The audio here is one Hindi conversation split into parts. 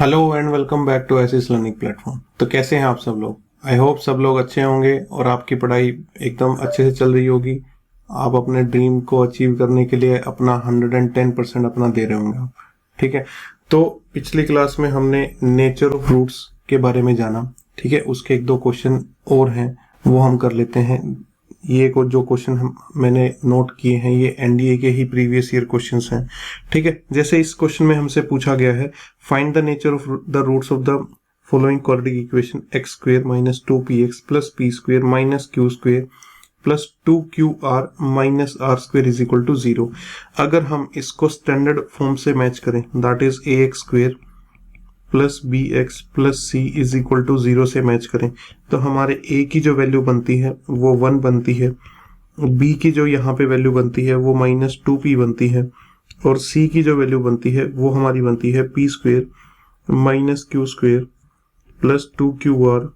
Hello and welcome back to Asis learning platform. तो कैसे हैं आप सब लोग? आई होप सब लोग अच्छे होंगे और आपकी पढ़ाई एकदम अच्छे से चल रही होगी। आप अपने ड्रीम को अचीव करने के लिए अपना 110% अपना दे रहे होंगे आप। ठीक है, तो पिछली क्लास में हमने नेचर ऑफ रूट्स के बारे में जाना। ठीक है, उसके एक दो क्वेश्चन और हैं, वो हम कर लेते हैं। ये जो क्वेश्चन मैंने नोट किए हैं ये एनडीए के ही प्रीवियस ईयर क्वेश्चंस हैं। ठीक है, जैसे इस क्वेश्चन में हमसे पूछा गया है find the nature of the roots of the following quadratic equation x square minus 2px plus p square minus q square plus 2qr minus r square is equal to 0। अगर हम इसको स्टैंडर्ड फॉर्म से मैच करें, that is a x square plus b x plus c is equal to 0 से मैच करें, तो हमारे a की जो वैल्यू बनती है वो 1 बनती है, b की जो यहाँ पे वैल्यू बनती है वो माइनस 2p बनती है, और c की जो वैल्यू बनती है वो हमारी बनती है p square minus q square plus 2qr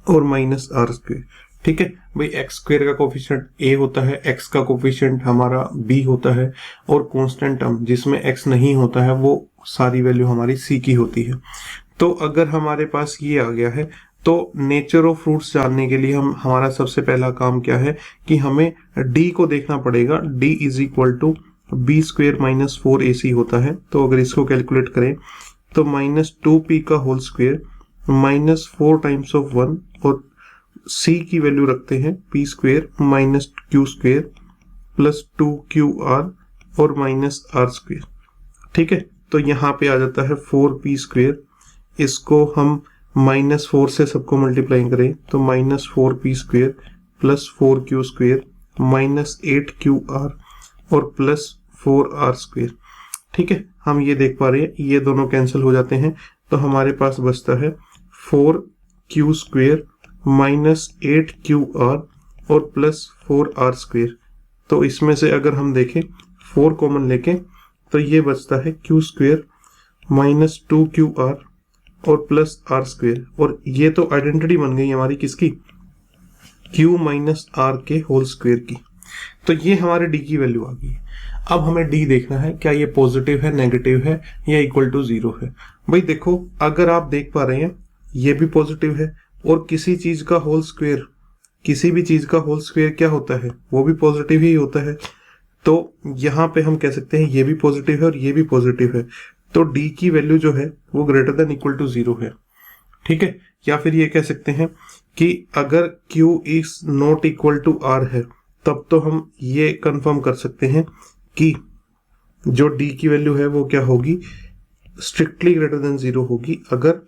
और माइनस आर स्क्वेयर। ठीक है भाई, एक्स स्क्वेयर का कोफिशिएंट a होता है, x का कोफिशिएंट हमारा b होता है, और कांस्टेंट टर्म जिसमें x नहीं होता है वो सारी वैल्यू हमारी c की होती है। तो अगर हमारे पास ये आ गया है तो नेचर ऑफ रूट्स जानने के लिए हमारा सबसे पहला काम क्या है कि हमें d को देखना पड़ेगा। d is equal to b square minus 4ac होता है। तो अगर इसको कैलकुलेट करें तो माइनस 2p का whole square minus 4 times of 1 और c की वैल्यू रखते हैं p square minus q square plus 2qr और माइनस आर स्क्वेयर। ठीक है, तो यहाँ पे आ जाता है 4p स्क्वेयर, इसको हम माइनस 4 से सबको मल्टीप्लाई करें तो minus 4p square plus 4q square minus 8qr और प्लस 4r स्क्वेयर। ठीक है, हम ये देख पा रहे हैं ये दोनों कैंसिल हो जाते हैं, तो हमारे पास बचता है 4q स्क्वेयर माइनस 8qr और प्लस 4r स्क्वेयर। तो इसमें से अगर हम देखें 4 कॉमन लेके तो ये बचता है q स्क्वेयर माइनस 2qr और प्लस आर स्क्वेयर, और ये तो आइडेंटिटी बन गई हमारी किसकी, q माइनस आर के होल स्क्वेयर की। तो ये हमारे d की वैल्यू आ गई। अब हमें d देखना है क्या ये पॉजिटिव है, नेगेटिव है या इक्वल टू 0 है। भाई देखो, अगर आप देख पा रहे हैं ये भी पॉजिटिव है, और किसी चीज का होल स्क्वेयर, किसी भी चीज का होल स्क्वेयर क्या होता है, वो भी पॉजिटिव ही होता है। तो यहाँ पे हम कह सकते हैं ये भी पॉजिटिव है और ये भी पॉजिटिव है, तो d की वैल्यू जो है वो ग्रेटर देन इक्वल टू 0 है। ठीक है, या फिर ये कह सकते हैं कि अगर q is not equal to r है तब तो हम ये कंफर्म कर सकते हैं कि जो d की वैल्यू है वो क्या होगी, स्ट्रिक्टली ग्रेटर देन 0 होगी अगर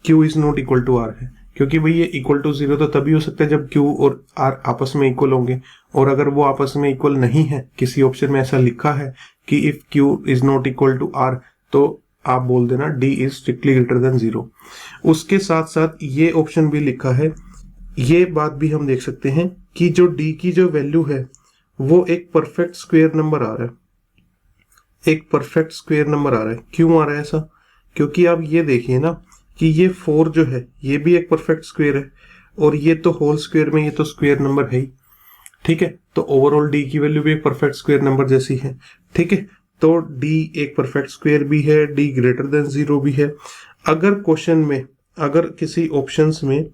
q is not equal to r है। क्योंकि भाई ये इक्वल टू 0 तो तभी हो सकता है जब q और r आपस में इक्वल होंगे, और अगर वो आपस में इक्वल नहीं है, किसी ऑप्शन में ऐसा लिखा है कि if q is not equal to r, तो आप बोल देना d इज स्ट्रिक्टली ग्रेटर देन 0। उसके साथ साथ ये ऑप्शन भी लिखा है, ये बात भी हम देख सकते हैं कि जो d की जो वैल्यू है वो एक परफेक्ट स्क्वायर नंबर आ रहा है, एक परफेक्ट स्क्वायर नंबर आ रहा है। क्यों आ रहा है ऐसा? क्योंकि आप ये देखिए ना कि ये 4 जो है ये भी एक परफेक्ट स्क्वायर है, और ये तो होल स्क्वायर में ये तो स्क्वायर नंबर है ही। ठीक है, तो ओवरऑल d की वैल्यू भी एक परफेक्ट स्क्वायर नंबर जैसी है। ठीक है, तो d एक परफेक्ट स्क्वायर भी है, d ग्रेटर देन 0 भी है। अगर क्वेश्चन में, अगर किसी ऑप्शंस में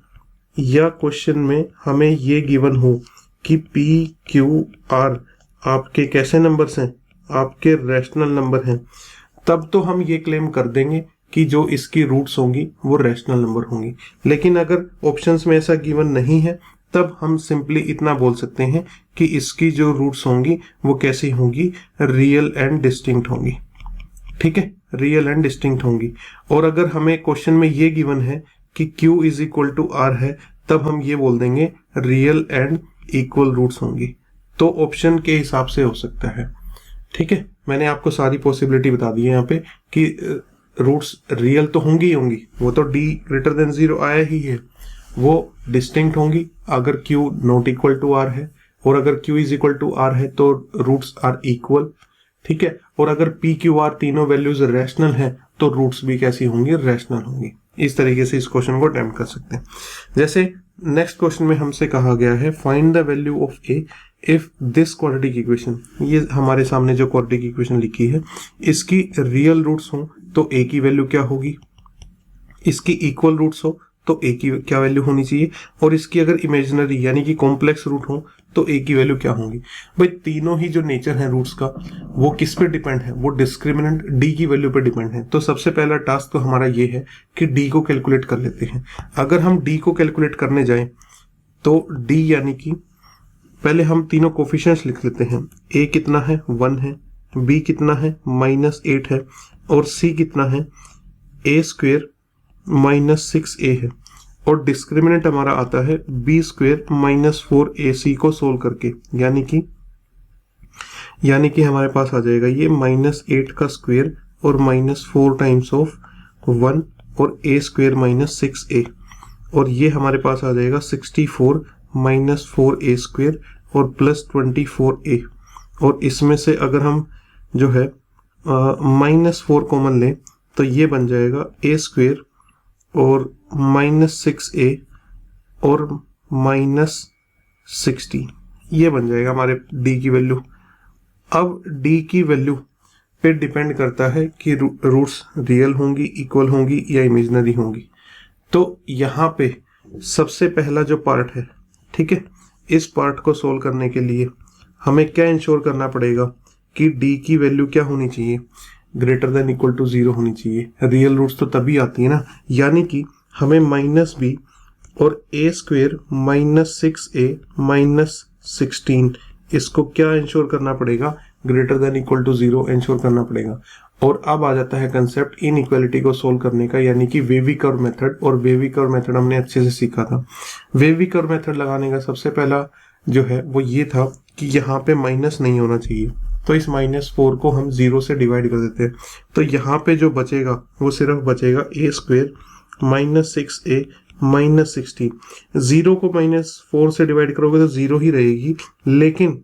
या क्वेश्चन में हमें ये गिवन हो कि p q r आपके कैसे नंबर्स हैं, आपके रैशनल नंबर हैं, तब तो हम ये क्लेम कर देंगे कि जो इसकी रूट्स होंगी वो रैशनल नंबर होंगी। लेकिन अगर ऑप्शंस में ऐसा गिवन नहीं है तब हम सिंपली इतना बोल सकते हैं कि इसकी जो रूट्स होंगी वो कैसी होंगी, रियल एंड डिस्टिंक्ट होंगी। ठीक है, रियल एंड डिस्टिंक्ट होंगी। और अगर हमें क्वेश्चन में ये गिवन है कि q is equal to r है, तब हम ये बोल देंगे रियल एंड इक्वल रूट्स होंगी। तो ऑप्शन के हिसाब से हो सकता है। ठीक है, मैंने आपको सारी पॉसिबिलिटी बता दी है यहाँ पे कि रूट्स रियल तो होंगी ही होंगी, वो तो d ग्रेटर देन 0 आया ही है, वो डिस्टिंक्ट होंगी अगर q not equal to r है, और अगर q is equal to r है तो रूट्स आर इक्वल। ठीक है, और अगर p q r तीनों वैल्यूज रैशनल हैं तो रूट्स भी कैसी होंगी, रैशनल होंगी। इस तरीके से इस क्वेश्चन को अटेम्प्ट कर सकते हैं। जैसे नेक्स्ट क्वेश्चन में हमसे कहा गया है find the value of a if this quadratic equation, ये हमारे सामने जो क्वाड्रेटिक इक्वेशन लिखी है इसकी रियल रूट्स हों तो a की वैल्यू क्या होगी, इसकी इक्वल रूट्स हो तो a की क्या वैल्यू होनी चाहिए, और इसकी अगर इमेजिनरी यानी कि कॉम्प्लेक्स रूट हो तो a की वैल्यू क्या होगी। भाई तीनों ही जो नेचर है रूट्स का वो किस पे डिपेंड है, वो डिस्क्रिमिनेंट d की वैल्यू पे डिपेंड है। तो सबसे पहला टास्क तो हमारा ये है कि d को कैलकुलेट कर लेते हैं। अगर हम d को कैलकुलेट करने जाएं तो d यानी कि पहले हम तीनों कोफिशिएंट्स लिख लेते हैं। a कितना है 1 है, b कितना है -8 है, और c कितना है a² -6a है, और डिस्क्रिमिनेंट हमारा आता है b² -4ac को सोल्व करके, यानी कि हमारे पास आ जाएगा ये -8 का स्क्वायर और -4 टाइम्स ऑफ 1 और a² -6a, और ये हमारे पास आ जाएगा 64 -4a² और +24a, और इसमें से अगर हम जो है -4 कॉमन लें तो ये बन जाएगा a² और -6a और -60, ये बन जाएगा हमारे d की वैल्यू। अब d की वैल्यू पे डिपेंड करता है कि रूट्स रियल होंगी, इक्वल होंगी या इमेजिनरी होंगी। तो यहाँ पे सबसे पहला जो पार्ट है, ठीक है, इस पार्ट को सोल्व करने के लिए हमें क्या इंश्योर करना पड़ेगा कि d की वैल्यू क्या होनी चाहिए, >= 0 होनी चाहिए। रियल रूट्स तो तभी आती है ना, यानी कि हमें -b और a² -6a -16 इसको क्या इंश्योर करना पड़ेगा, >= 0 इंश्योर करना पड़ेगा। और अब आ जाता है कंसेप्ट इनइक्वालिटी को सोल्व करने का, यानी कि वेवी कर्व मेथड। और वेवी कर्व मेथड हमने अच्छे से सीखा था। वेवी कर्व मेथड लगाने का सबसे पहला जो है वो ये था कि यहाँ पे माइनस नहीं होना चाहिए, तो इस -4 को हम 0 से डिवाइड कर देते हैं। तो यहाँ पे जो बचेगा वो सिर्फ बचेगा a² -6a -16। 0 को -4 से डिवाइड करोगे तो 0 ही रहेगी, लेकिन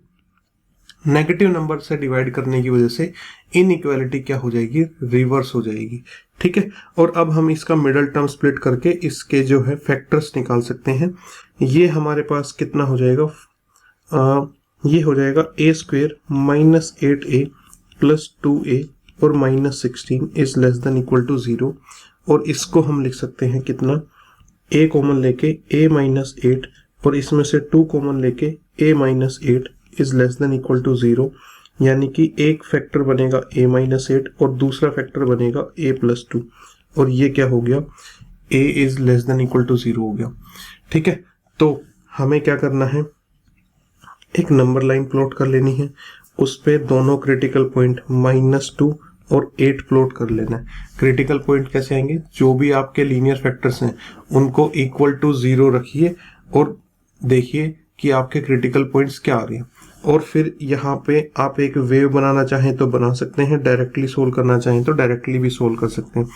नेगेटिव नंबर से डिवाइड करने की वजह से इनइक्वालिटी क्या हो जाएगी, रिवर्स हो जाएगी। ठीक है, और अब हम इसका मिडल टर्म स्प्लिट करके इसके जो है फैक्टर्स निकाल सकते हैं। ये हमारे पास कितना हो जाएगा, ये हो जाएगा a² -8a +2a और -16 is less than equal to 0। और इसको हम लिख सकते हैं कितना, a कॉमन लेके a -8 और इसमें से 2 कॉमन लेके a -8 is less than equal to 0, यानी कि एक फैक्टर बनेगा a -8 और दूसरा फैक्टर बनेगा a +2, और ये क्या हो गया, a is less than equal to 0 हो गया। ठीक है, तो हमें क्या करना है, एक नंबर लाइन प्लॉट कर लेनी है, उस पे दोनों क्रिटिकल पॉइंट -2 और 8 प्लॉट कर लेना है। क्रिटिकल पॉइंट कैसे आएंगे, जो भी आपके लीनियर फैक्टर्स हैं उनको इक्वल टू 0 रखिए और देखिए कि आपके क्रिटिकल पॉइंट्स क्या आ रहे हैं। और फिर यहाँ पे आप एक वेव बनाना चाहें तो बना सकते हैं, डायरेक्टली सोल्व करना चाहें तो डायरेक्टली भी सोल्व कर सकते हैं।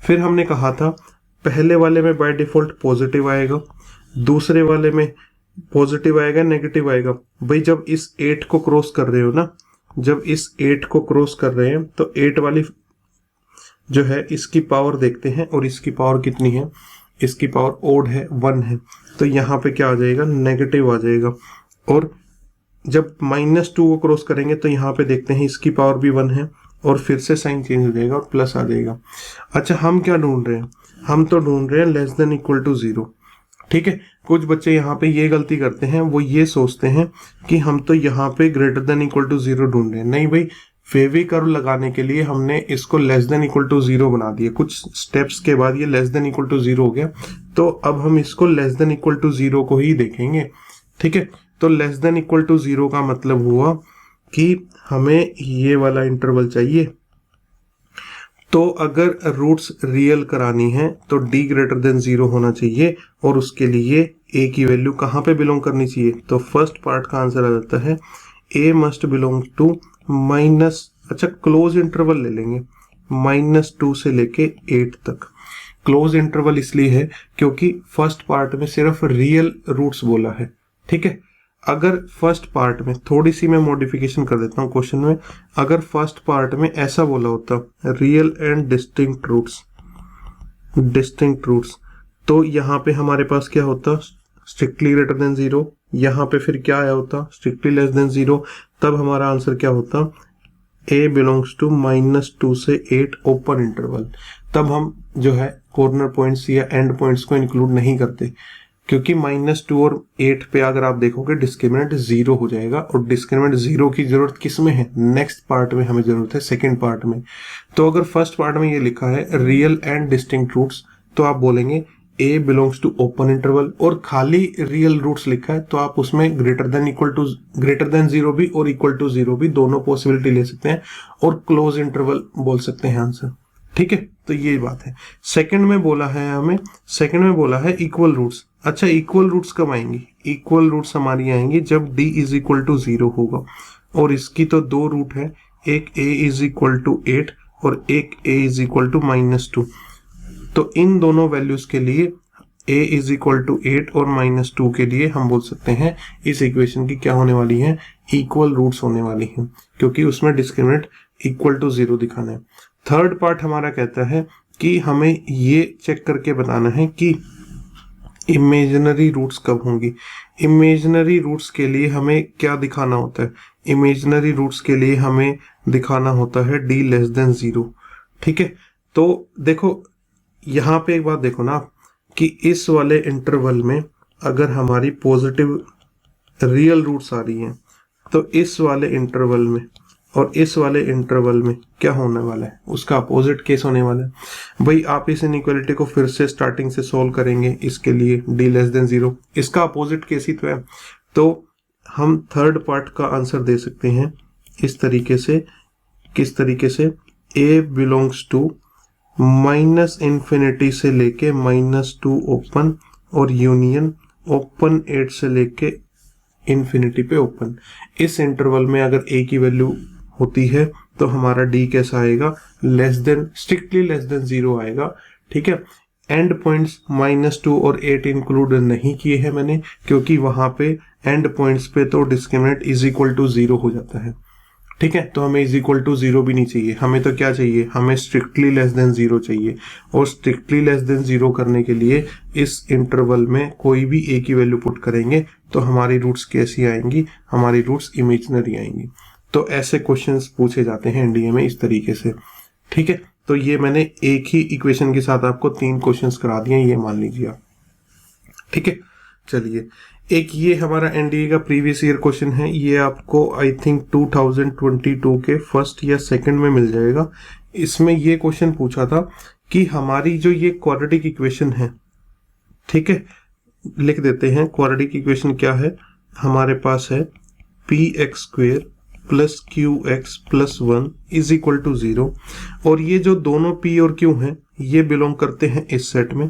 फिर हमने कहा था पहले वाले में बाय डिफॉल्ट पॉजिटिव आएगा, दूसरे वाले में पॉजिटिव आएगा, नेगेटिव आएगा। भाई जब इस 8 को क्रॉस कर रहे हो ना, जब इस 8 को क्रॉस कर रहे हैं तो 8 वाली जो है इसकी पावर देखते हैं, और इसकी पावर कितनी है, इसकी पावर ओड है, 1 है, तो यहाँ पे क्या आ जाएगा, नेगेटिव आ जाएगा। और जब -2 को क्रॉस करेंगे तो यहाँ पे देखते हैं इसकी पावर भी 1 है, और फिर से साइन चेंज हो जाएगा और प्लस आ जाएगा। अच्छा, हम क्या ढूंढ रहे हैं, हम तो ढूंढ रहे हैं लेस देन इक्वल टू 0। ठीक है, कुछ बच्चे यहाँ पे ये गलती करते हैं, वो ये सोचते हैं कि हम तो यहाँ पे >= 0 ढूंढ रहे हैं। नहीं भाई, फेवी कर्व लगाने के लिए हमने इसको लेस देन इक्वल टू 0 बना दिया, कुछ स्टेप्स के बाद ये लेस देन इक्वल टू 0 हो गया, तो अब हम इसको लेस देन इक्वल टू 0 को ही देखेंगे। ठीक है, तो लेस देन इक्वल टू 0 का मतलब हुआ कि हमें ये वाला इंटरवल चाहिए। तो अगर रूट्स रियल करानी है तो d 0 होना चाहिए, और उसके लिए a की वैल्यू कहाँ पे बिलोंग करनी चाहिए, तो फर्स्ट पार्ट का आंसर आ जाता है a मस्ट बिलोंग टू अच्छा क्लोज इंटरवल ले लेंगे, -2 से लेके 8 तक। क्लोज इंटरवल इसलिए है क्योंकि फर्स्ट पार्ट में सिर्फ रियल रूट्स बोला है। ठीक है, अगर फर्स्ट पार्ट में थोड़ी सी मैं मॉडिफिकेशन कर देता हूँ क्वेश्चन में, अगर फर्स्ट पार्ट में ऐसा बोला होता रियल एंड डिस्टिंक्ट रूट्स, तो यहाँ पे हमारे पास क्या होता, स्ट्रिक्टली > 0, यहाँ पे फिर क्या आया होता, स्ट्रिक्टली < 0, तब हमारा आंसर क्या होता, a बिलोंग्स टू -2 से 8 ओपन इंटरवल, तब हम जो है कॉर्नर पॉइंट्स या एंड पॉइंट्स को इंक्लूड नहीं करते, क्योंकि -2 और 8 पे अगर आप देखोगे डिस्क्रिमिनेंट 0 हो जाएगा, और डिस्क्रिमिनेंट 0 की जरूरत किस में है, नेक्स्ट पार्ट में हमें जरूरत है, सेकंड पार्ट में। तो अगर फर्स्ट पार्ट में ये लिखा है रियल एंड डिस्टिंक्ट रूट्स, तो आप बोलेंगे a belongs to open interval, और खाली रियल रूट्स लिखा है तो आप उसमें ग्रेटर देन 0 भी और इक्वल टू 0 भी दोनों पॉसिबिलिटी ले सकते हैं, और क्लोज इंटरवल बोल सकते हैं आंसर। ठीक है, तो ये बात है। सेकंड में बोला है इक्वल रूट्स। अच्छा, इक्वल रूट्स कब आएंगी? इक्वल रूट्स हमारी आएंगी जब d इज इक्वल टू 0 होगा, और इसकी तो दो रूट है, एक a इज इक्वल टू 8 और एक a इज इक्वल टू -2। तो इन दोनों वैल्यूज के लिए a इज इक्वल टू 8 और -2 के लिए हम बोल सकते हैं इस इक्वेशन की क्या होने वाली है, इक्वल रूट्स होने वाली हैं, क्योंकि उसमें डिस्क्रिमिनेंट इक्वल टू 0 दिखाना है। थर्ड पार्ट हमारा कहता है कि हमें ये चेक करके बताना है कि इमेजिनरी रूट्स कब होंगी। इमेजिनरी रूट्स के लिए हमें क्या दिखाना होता है? इमेजिनरी रूट्स के लिए हमें दिखाना होता है d लेस देन 0। ठीक है, तो देखो यहाँ पे एक बात देखो ना कि इस वाले इंटरवल में अगर हमारी पॉजिटिव रियल रूट्स आ रही हैं, तो इस वाले इंटरवल में और इस वाले इंटरवल में क्या होने वाला है, उसका अपोजिट केस होने वाला है। भाई आप इस इनइक्वालिटी को फिर से स्टार्टिंग से सोल्व करेंगे, इसके लिए d लेस देन 0, इसका अपोजिट केस ही तो है। तो हम थर्ड पार्ट का आंसर दे सकते हैं इस तरीके से, किस तरीके से, a बिलोंग्स टू -∞ से लेके -2 ओपन और यूनियन ओपन 8 से लेके इन्फिनिटी पे ओपन। इस इंटरवल में अगर a की वैल्यू होती है तो हमारा d कैसा आएगा, स्ट्रिक्टली लेस देन 0 आएगा। ठीक है, एंड पॉइंट्स -2 और 8 इंक्लूड नहीं किए हैं मैंने, क्योंकि वहां पे एंड पॉइंट्स पे तो डिस्क्रिमिनेंट इज इक्वल टू 0 हो जाता है। ठीक है, तो हमें इज इक्वल टू 0 भी नहीं चाहिए, हमें तो क्या चाहिए, हमें स्ट्रिक्टली लेस देन 0 चाहिए। और स्ट्रिक्टली लेस देन 0 करने के लिए इस इंटरवल में कोई भी a की वैल्यू पुट करेंगे तो हमारी रूट्स कैसी आएंगी, हमारी रूट्स इमेजिनरी आएंगी। तो ऐसे क्वेश्चंस पूछे जाते हैं एनडीए में इस तरीके से। ठीक है, तो ये मैंने एक ही इक्वेशन के साथ आपको 3 क्वेश्चंस करा दिए, ये मान लीजिए आप। ठीक है, चलिए एक ये हमारा एनडीए का प्रीवियस ईयर क्वेश्चन है, ये आपको आई थिंक 2022 के फर्स्ट या सेकंड में मिल जाएगा। इसमें ये क्वेश्चन पूछा था कि हमारी जो ये क्वाड्रेटिक इक्वेशन है, ठीक है, लिख देते हैं क्वाड्रेटिक इक्वेशन क्या है, हमारे पास है px² plus qx plus 1 is equal to 0, और ये जो दोनों p और q हैं ये बिलोंग करते हैं इस सेट में।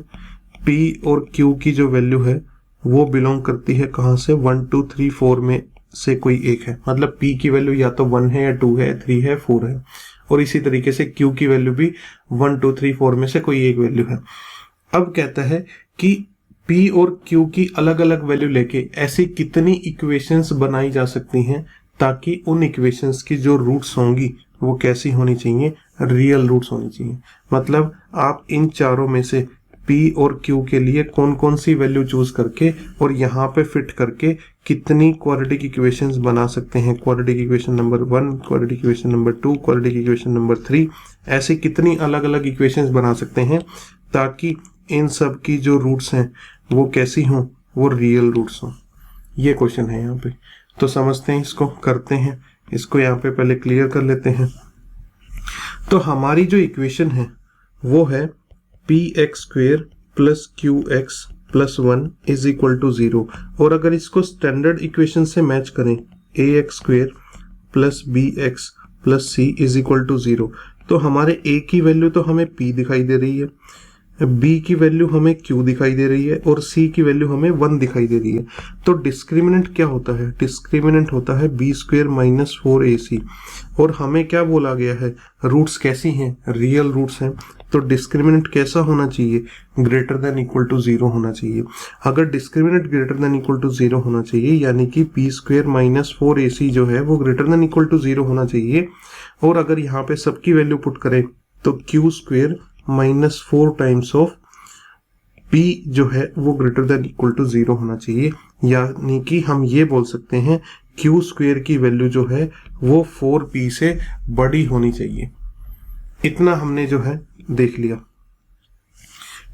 p और q की जो वैल्यू है वो बिलोंग करती है कहाँ से, 1 2 3 4 में से कोई एक है, मतलब p की वैल्यू या तो 1 है या 2 है, 3 है, 4 है, और इसी तरीके से q की वैल्यू भी 1 2 3 4 में से कोई एक वैल्यू है। अब कहता है कि p और q की अलग अलग वैल्यू लेके ऐसी कितनी इक्वेशंस बनाई जा सकती हैं ताकि उन इक्वेशंस की जो रूट्स होंगी वो कैसी होनी चाहिए, रियल रूट्स होनी चाहिए। मतलब आप इन चारों में से p और q के लिए कौन कौन सी वैल्यू चूज करके और यहाँ पे फिट करके कितनी क्वाड्रेटिक इक्वेशंस बना सकते हैं, quadratic equation number 1, quadratic equation number 2, quadratic equation number 3, ऐसे कितनी अलग अलग इक्वेशंस बना सकते हैं ताकि इन सब की जो रूट्स हैं वो कैसी हों, वो रियल रूट्स हों। ये क्वेश्चन है यहाँ पे, तो समझते हैं इसको, करते हैं इसको, यहाँ पे पहले क्लियर कर लेते हैं। तो हमारी जो इक्वेशन है वो है px² plus qx plus 1 is equal to 0, और अगर इसको स्टैंडर्ड इक्वेशन से मैच करें ax² plus bx plus c is equal to 0, तो हमारे a की वैल्यू तो हमें p दिखाई दे रही है, b की वैल्यू हमें q दिखाई दे रही है और c की वैल्यू हमें 1 दिखाई दे रही है। तो डिस्क्रिमिनेंट क्या होता है, डिस्क्रिमिनेंट होता है b² माइनस 4ac, और हमें क्या बोला गया है, रूट्स कैसी हैं, रियल रूट्स हैं। तो डिस्क्रिमिनेंट कैसा होना चाहिए, ग्रेटर देन इक्वल टू 0 होना चाहिए। अगर discriminant greater than equal to 0 होना चाहिए यानी कि p² माइनस 4ac जो है वो ग्रेटर देन इक्वल टू 0 होना चाहिए, और अगर यहाँ पे सबकी वैल्यू पुट करें तो q² minus 4 times of P जो है वो ग्रेटर देन इक्वल टू 0 होना चाहिए, यानी कि हम ये बोल सकते हैं Q स्क्वेयर की वैल्यू जो है वो 4P से बड़ी होनी चाहिए। इतना हमने जो है देख लिया,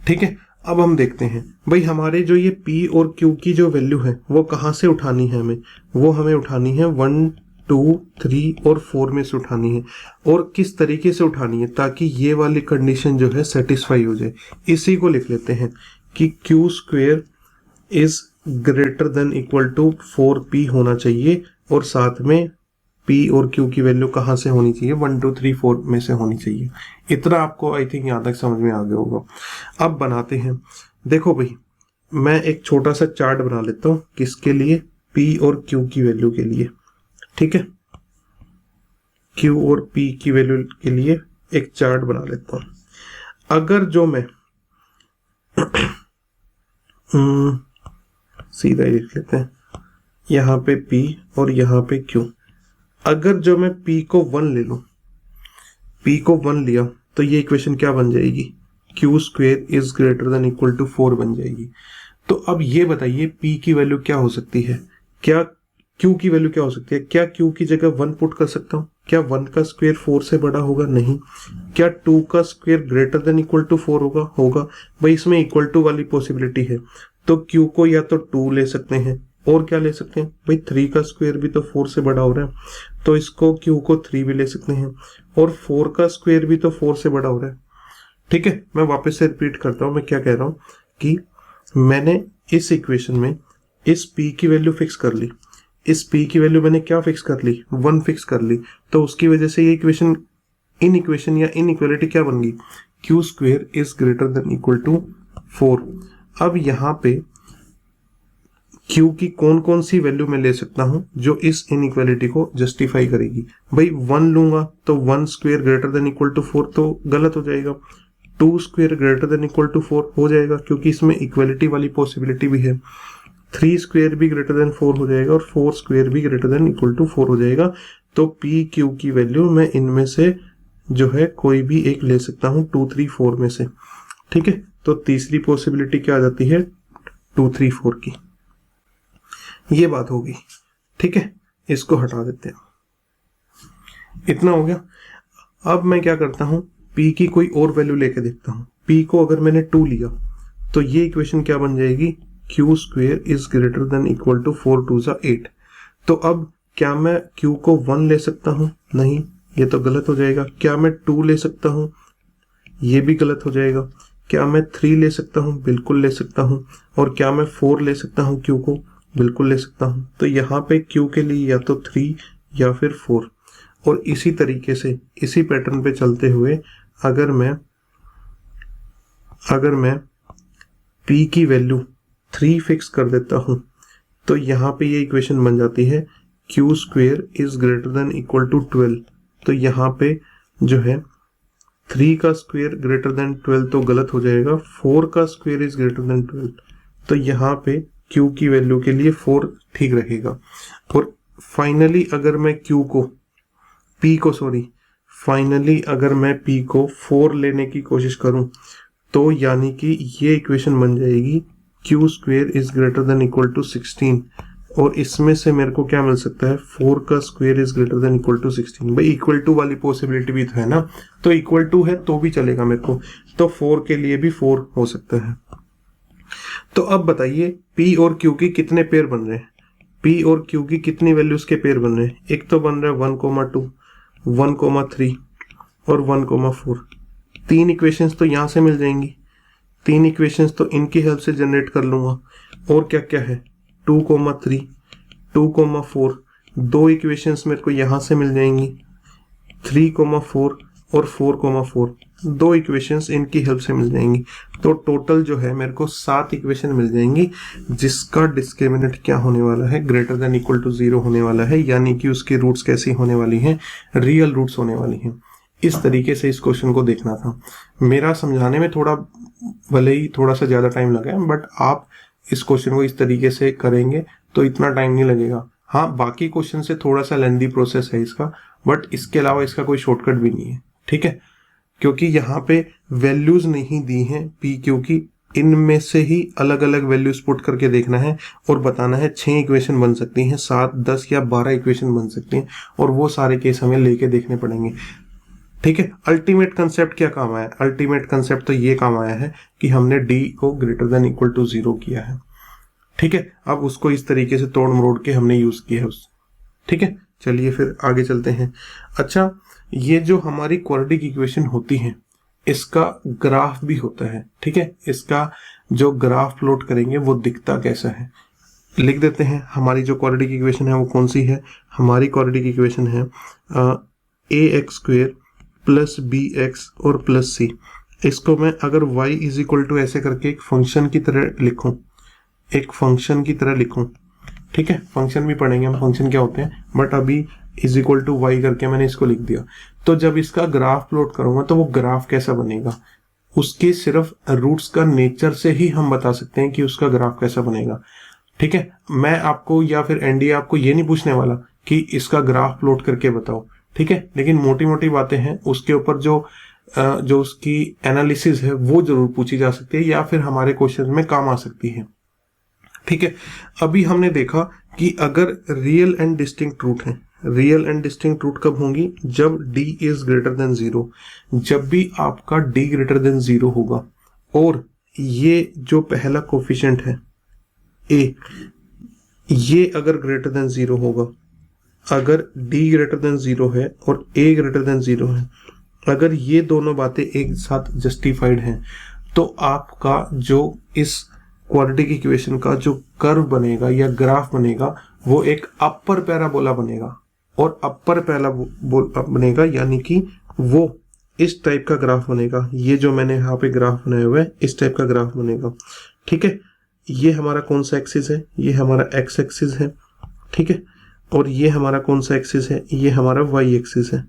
ठीक है। अब हम देखते हैं भाई हमारे जो ये P और Q की जो वैल्यू है वो कहाँ से उठानी है हमें, वो हमें उठानी है 1, 2, 3 और 4 में से उठानी है। और किस तरीके से उठानी है ताकि ये वाली कंडीशन जो है सेटिस्फाई हो जाए, इसी को लिख लेते हैं कि Q square is greater than equal to 4P होना चाहिए, और साथ में P और Q की वैल्यू कहाँ से होनी चाहिए, 1, 2, 3, 4 में से होनी चाहिए। इतना आपको आई थिंक यहाँ तक समझ में आ गया होगा। अब बनाते हैं। देखो भाई मैं एक छोटा सा चार्ट बना लेता हूँ, किसके लिए, P और Q की वैल्यू के लिए, ठीक है। Q और P की वैल्यू के लिए एक चार्ट बना लेता हूँ। अगर जो मैं सीधा ही लिख लेते हैं, यहाँ पे P और यहाँ पे Q। अगर जो मैं P को 1 ले लूं, P को 1 लिया तो ये इक्वेशन क्या बन जाएगी, Q square is greater than equal to 4 बन जाएगी। तो अब ये बताइए P की वैल्यू क्या हो सकती है, क्या Q की वैल्यू क्या हो सकती है, क्या Q की जगह 1 पुट कर सकता हूँ, क्या 1 का स्क्वायर 4 से बड़ा होगा, नहीं। क्या 2 का square greater than equal to 4 होगा, होगा भाई। इसमें इक्वल टू वाली पॉसिबिलिटी है, तो Q को या तो 2 ले सकते हैं, और क्या ले सकते हैं भाई, 3 का स्क्वायर भी तो 4 से बड़ा हो रहा है, तो इसको Q को 3 भी ले सकते हैं, और 4 का स्क्वायर भी तो 4 से बड़ा हो रहा है, ठीक है। मैं वापस से रिपीट करता हूँ, मैं क्या कह रहा हूँ कि मैंने इस इक्वेशन में इस P की वैल्यू फिक्स कर ली, इस P की वैल्यू मैंने क्या फिक्स कर ली, 1 फिक्स कर ली, तो उसकी वजह से ये इक्वेशन या इनइक्वालिटी क्या बन गई, Q square is greater than equal to 4। अब यहाँ पे Q की कौन कौन सी वैल्यू मैं ले सकता हूं जो इस इनइक्वालिटी को जस्टिफाई करेगी, भाई 1 लूंगा तो 1 square greater than equal to 4 तो गलत हो जाएगा, 2 square greater than equal to 4 हो जाएगा क्योंकि इसमें इक्वालिटी वाली पॉसिबिलिटी भी है, 3 स्क्वायर भी ग्रेटर देन 4 हो जाएगा, और 4 स्क्वायर भी ग्रेटर देन इक्वल टू 4 हो जाएगा। तो P Q की वैल्यू मैं इनमें से जो है कोई भी एक ले सकता हूँ 2, 3, 4 में से, ठीक है। तो तीसरी पॉसिबिलिटी क्या आ जाती है, 2, 3, 4 की, ये बात होगी, ठीक है। इसको हटा देते हैं, इतना हो गया। अब मैं क्या करता हूं, P की कोई और वैल्यू लेके देखता हूं। P को अगर मैंने 2 लिया तो ये इक्वेशन क्या बन जाएगी, Q square is greater than equal to 4 2 8। तो अब क्या मैं Q को 1 ले सकता हूं, नहीं, ये तो गलत हो जाएगा। क्या मैं 2 ले सकता हूं, ये भी गलत हो जाएगा। क्या मैं 3 ले सकता हूं, बिल्कुल ले सकता हूं। और क्या मैं 4 ले सकता हूं Q को, बिल्कुल ले सकता हूं। तो यहाँ पे Q के लिए या तो 3 या फिर 4, और इसी तरीके से इसी पैटर्न पे चलते हुए अगर मैं P की वैल्यू 3 फिक्स कर देता हूं तो यहाँ पे ये इक्वेशन बन जाती है Q square is greater than equal to 12। तो यहाँ पे जो है 3 का स्क्वेयर ग्रेटर देन 12 तो गलत हो जाएगा, 4 का स्क्वेयर इज ग्रेटर देन 12। तो यहाँ पे Q की वैल्यू के लिए 4 ठीक रहेगा। और फाइनली अगर मैं फाइनली अगर मैं P को 4 लेने की कोशिश करूं तो यानी कि ये इक्वेशन बन जाएगी Q square is greater than equal to 16, और इसमें से मेरे को क्या मिल सकता है, 4 का square is greater than equal to 16। भाई इक्वल टू वाली पॉसिबिलिटी भी तो है ना, तो इक्वल टू है तो भी चलेगा मेरे को, तो 4 के लिए भी 4 हो सकता है। तो अब बताइए P और Q की कितने पेयर बन रहे हैं, P और Q की कितनी वैल्यूज के पेयर बन रहे हैं। एक तो बन रहा है 1,2, 1,3 और 1,4। 3 इक्वेशंस तो यहाँ से मिल जाएंगी, 3 इक्वेशंस तो इनकी हेल्प से जनरेट कर लूंगा। और क्या क्या है, 2,3, 2,4, 2 इक्वेशंस मेरे को यहाँ से मिल जाएंगी, 3,4 और 4,4, 2 इक्वेशंस इनकी हेल्प से मिल जाएंगी। तो टोटल जो है मेरे को 7 इक्वेशन मिल जाएंगी जिसका डिस्क्रिमिनेंट क्या होने वाला है, ग्रेटर देन इक्वल टू 0 होने वाला है, यानी कि उसकी रूट्स कैसी होने वाली हैं, रियल रूट्स होने वाली हैं। इस तरीके से इस क्वेश्चन को देखना था। मेरा समझाने में भले ही थोड़ा सा ज्यादा टाइम लगा है, बट आप इस क्वेश्चन को इस तरीके से करेंगे तो इतना टाइम नहीं लगेगा। हाँ, बाकी क्वेश्चन से थोड़ा सा लेंदी प्रोसेस है इसका, बट इसके अलावा इसका कोई शॉर्टकट भी नहीं है, ठीक है। क्योंकि यहाँ पे वैल्यूज नहीं दी हैं P Q की, इनमें से ही अलग अलग वैल्यूज पुट करके देखना है और बताना है 6 इक्वेशन बन सकती हैं, 7, 10 या 12 इक्वेशन बन सकती हैं, और वो सारे केस हमें लेके देखने पड़ेंगे। ठीक है, अल्टीमेट कंसेप्ट क्या काम आया? अल्टीमेट कंसेप्ट तो ये काम आया है कि हमने d को ग्रेटर देन इक्वल टू 0 किया है। ठीक है, अब उसको इस तरीके से तोड़ मरोड़ के हमने यूज किया है उस। ठीक है, चलिए फिर आगे चलते हैं। अच्छा, ये जो हमारी क्वाड्रेटिक इक्वेशन होती है इसका ग्राफ भी होता है। ठीक है, इसका जो ग्राफ प्लॉट करेंगे वो दिखता कैसा है, लिख देते हैं। हमारी जो क्वाड्रेटिक इक्वेशन है वो कौन सी है? हमारी क्वाड्रेटिक इक्वेशन है ax² प्लस bx और प्लस c। इसको मैं अगर y इज इक्वल टू ऐसे करके एक फंक्शन की तरह लिखूं, एक फंक्शन की तरह लिखूं, ठीक है, फंक्शन भी पढ़ेंगे हम फंक्शन क्या होते हैं, बट अभी इज इक्वल टू वाई करके मैंने इसको लिख दिया। तो जब इसका ग्राफ प्लॉट करूंगा तो वो ग्राफ कैसा बनेगा, उसके सिर्फ रूट्स का नेचर से ही हम बता सकते हैं कि उसका ग्राफ कैसा बनेगा। ठीक है, मैं आपको या फिर एनडीए आपको ये नहीं पूछने वाला कि इसका ग्राफ प्लॉट करके बताओ। ठीक है, लेकिन मोटी मोटी बातें हैं उसके ऊपर जो उसकी एनालिसिस है वो जरूर पूछी जा सकती है या फिर हमारे क्वेश्चन में काम आ सकती है। ठीक है, अभी हमने देखा कि अगर रियल एंड डिस्टिंक्ट रूट है, रियल एंड डिस्टिंक्ट रूट कब होंगी? जब d इज ग्रेटर देन 0। जब भी आपका d ग्रेटर देन 0 होगा और ये जो पहला कोफिशिएंट है a, ये अगर ग्रेटर देन 0 होगा, अगर d ग्रेटर देन 0 है और a ग्रेटर देन 0 है, अगर ये दोनों बातें एक साथ जस्टिफाइड हैं, तो आपका जो इस क्वाड्रेटिक इक्वेशन का जो कर्व बनेगा या ग्राफ बनेगा वो एक अपर पैराबोला बनेगा। और अपर पैराबोला बनेगा यानी कि वो इस टाइप का ग्राफ बनेगा। ये जो मैंने यहाँ पे ग्राफ बनाया हुआ है इस टाइप का ग्राफ बनेगा। ठीक है, ये हमारा कौन सा एक्सिस है? ये हमारा एक्स एक्सिस है। ठीक है, और ये हमारा कौन सा एक्सिस है? ये हमारा वाई एक्सिस है।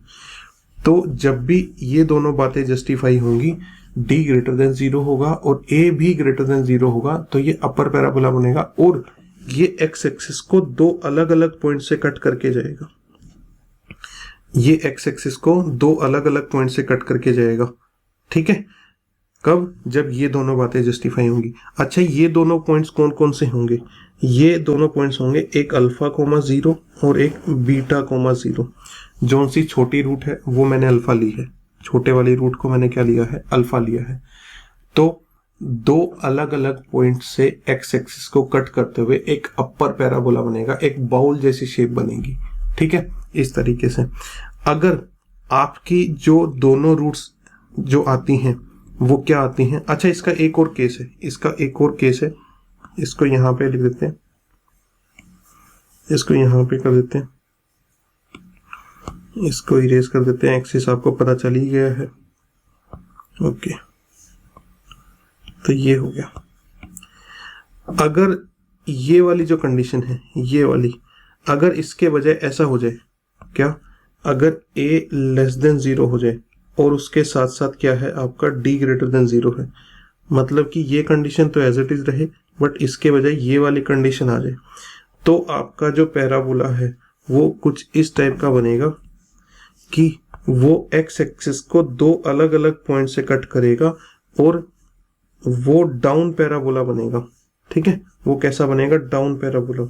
तो जब भी ये दोनों बातें जस्टिफाई होंगी, d ग्रेटर देन 0 होगा और a भी ग्रेटर देन 0 होगा, तो ये अपर पैराबोला बनेगा और ये x एक्सिस को दो अलग अलग पॉइंट से कट करके जाएगा। ये x एक्सिस को दो अलग अलग पॉइंट से कट करके जाएगा। ठीक है, कब? जब ये दोनों बातें जस्टिफाई होंगी। अच्छा, ये दोनों पॉइंट्स कौन कौन से होंगे? ये दोनों पॉइंट्स होंगे एक अल्फा कोमा 0 और एक बीटा कोमा 0। जोन सी छोटी रूट है वो मैंने अल्फा ली है, छोटे वाली रूट को मैंने क्या लिया है? अल्फा लिया है। तो दो अलग अलग पॉइंट से एक्स एक्सिस को कट करते हुए एक अपर पैराबोला बनेगा, एक बाउल जैसी शेप बनेगी। ठीक है, इस तरीके से अगर आपकी जो दोनों रूट्स जो आती हैं वो क्या आती हैं? अच्छा, इसका एक और केस है, इसका एक और केस है, इसको यहाँ पे लिख देते हैं, इसको यहाँ पे कर देते हैं, इसको इरेज कर देते हैं। एक्सिस आपको पता चल ही गया है। ओके, तो ये हो गया। अगर ये वाली जो कंडीशन है, ये वाली, अगर इसके बजाय ऐसा हो जाए, क्या? अगर a लेस देन 0 हो जाए और उसके साथ साथ क्या है आपका d ग्रेटर देन 0 है, मतलब कि ये कंडीशन तो एज इट इज रहे बट इसके बजाय ये वाली कंडीशन आ जाए, तो आपका जो पैराबोला है वो कुछ इस टाइप का बनेगा कि वो एक्स एक्सिस को दो अलग अलग पॉइंट से कट करेगा और वो डाउन पैराबोला बनेगा। ठीक है, वो कैसा बनेगा? डाउन पैराबोला,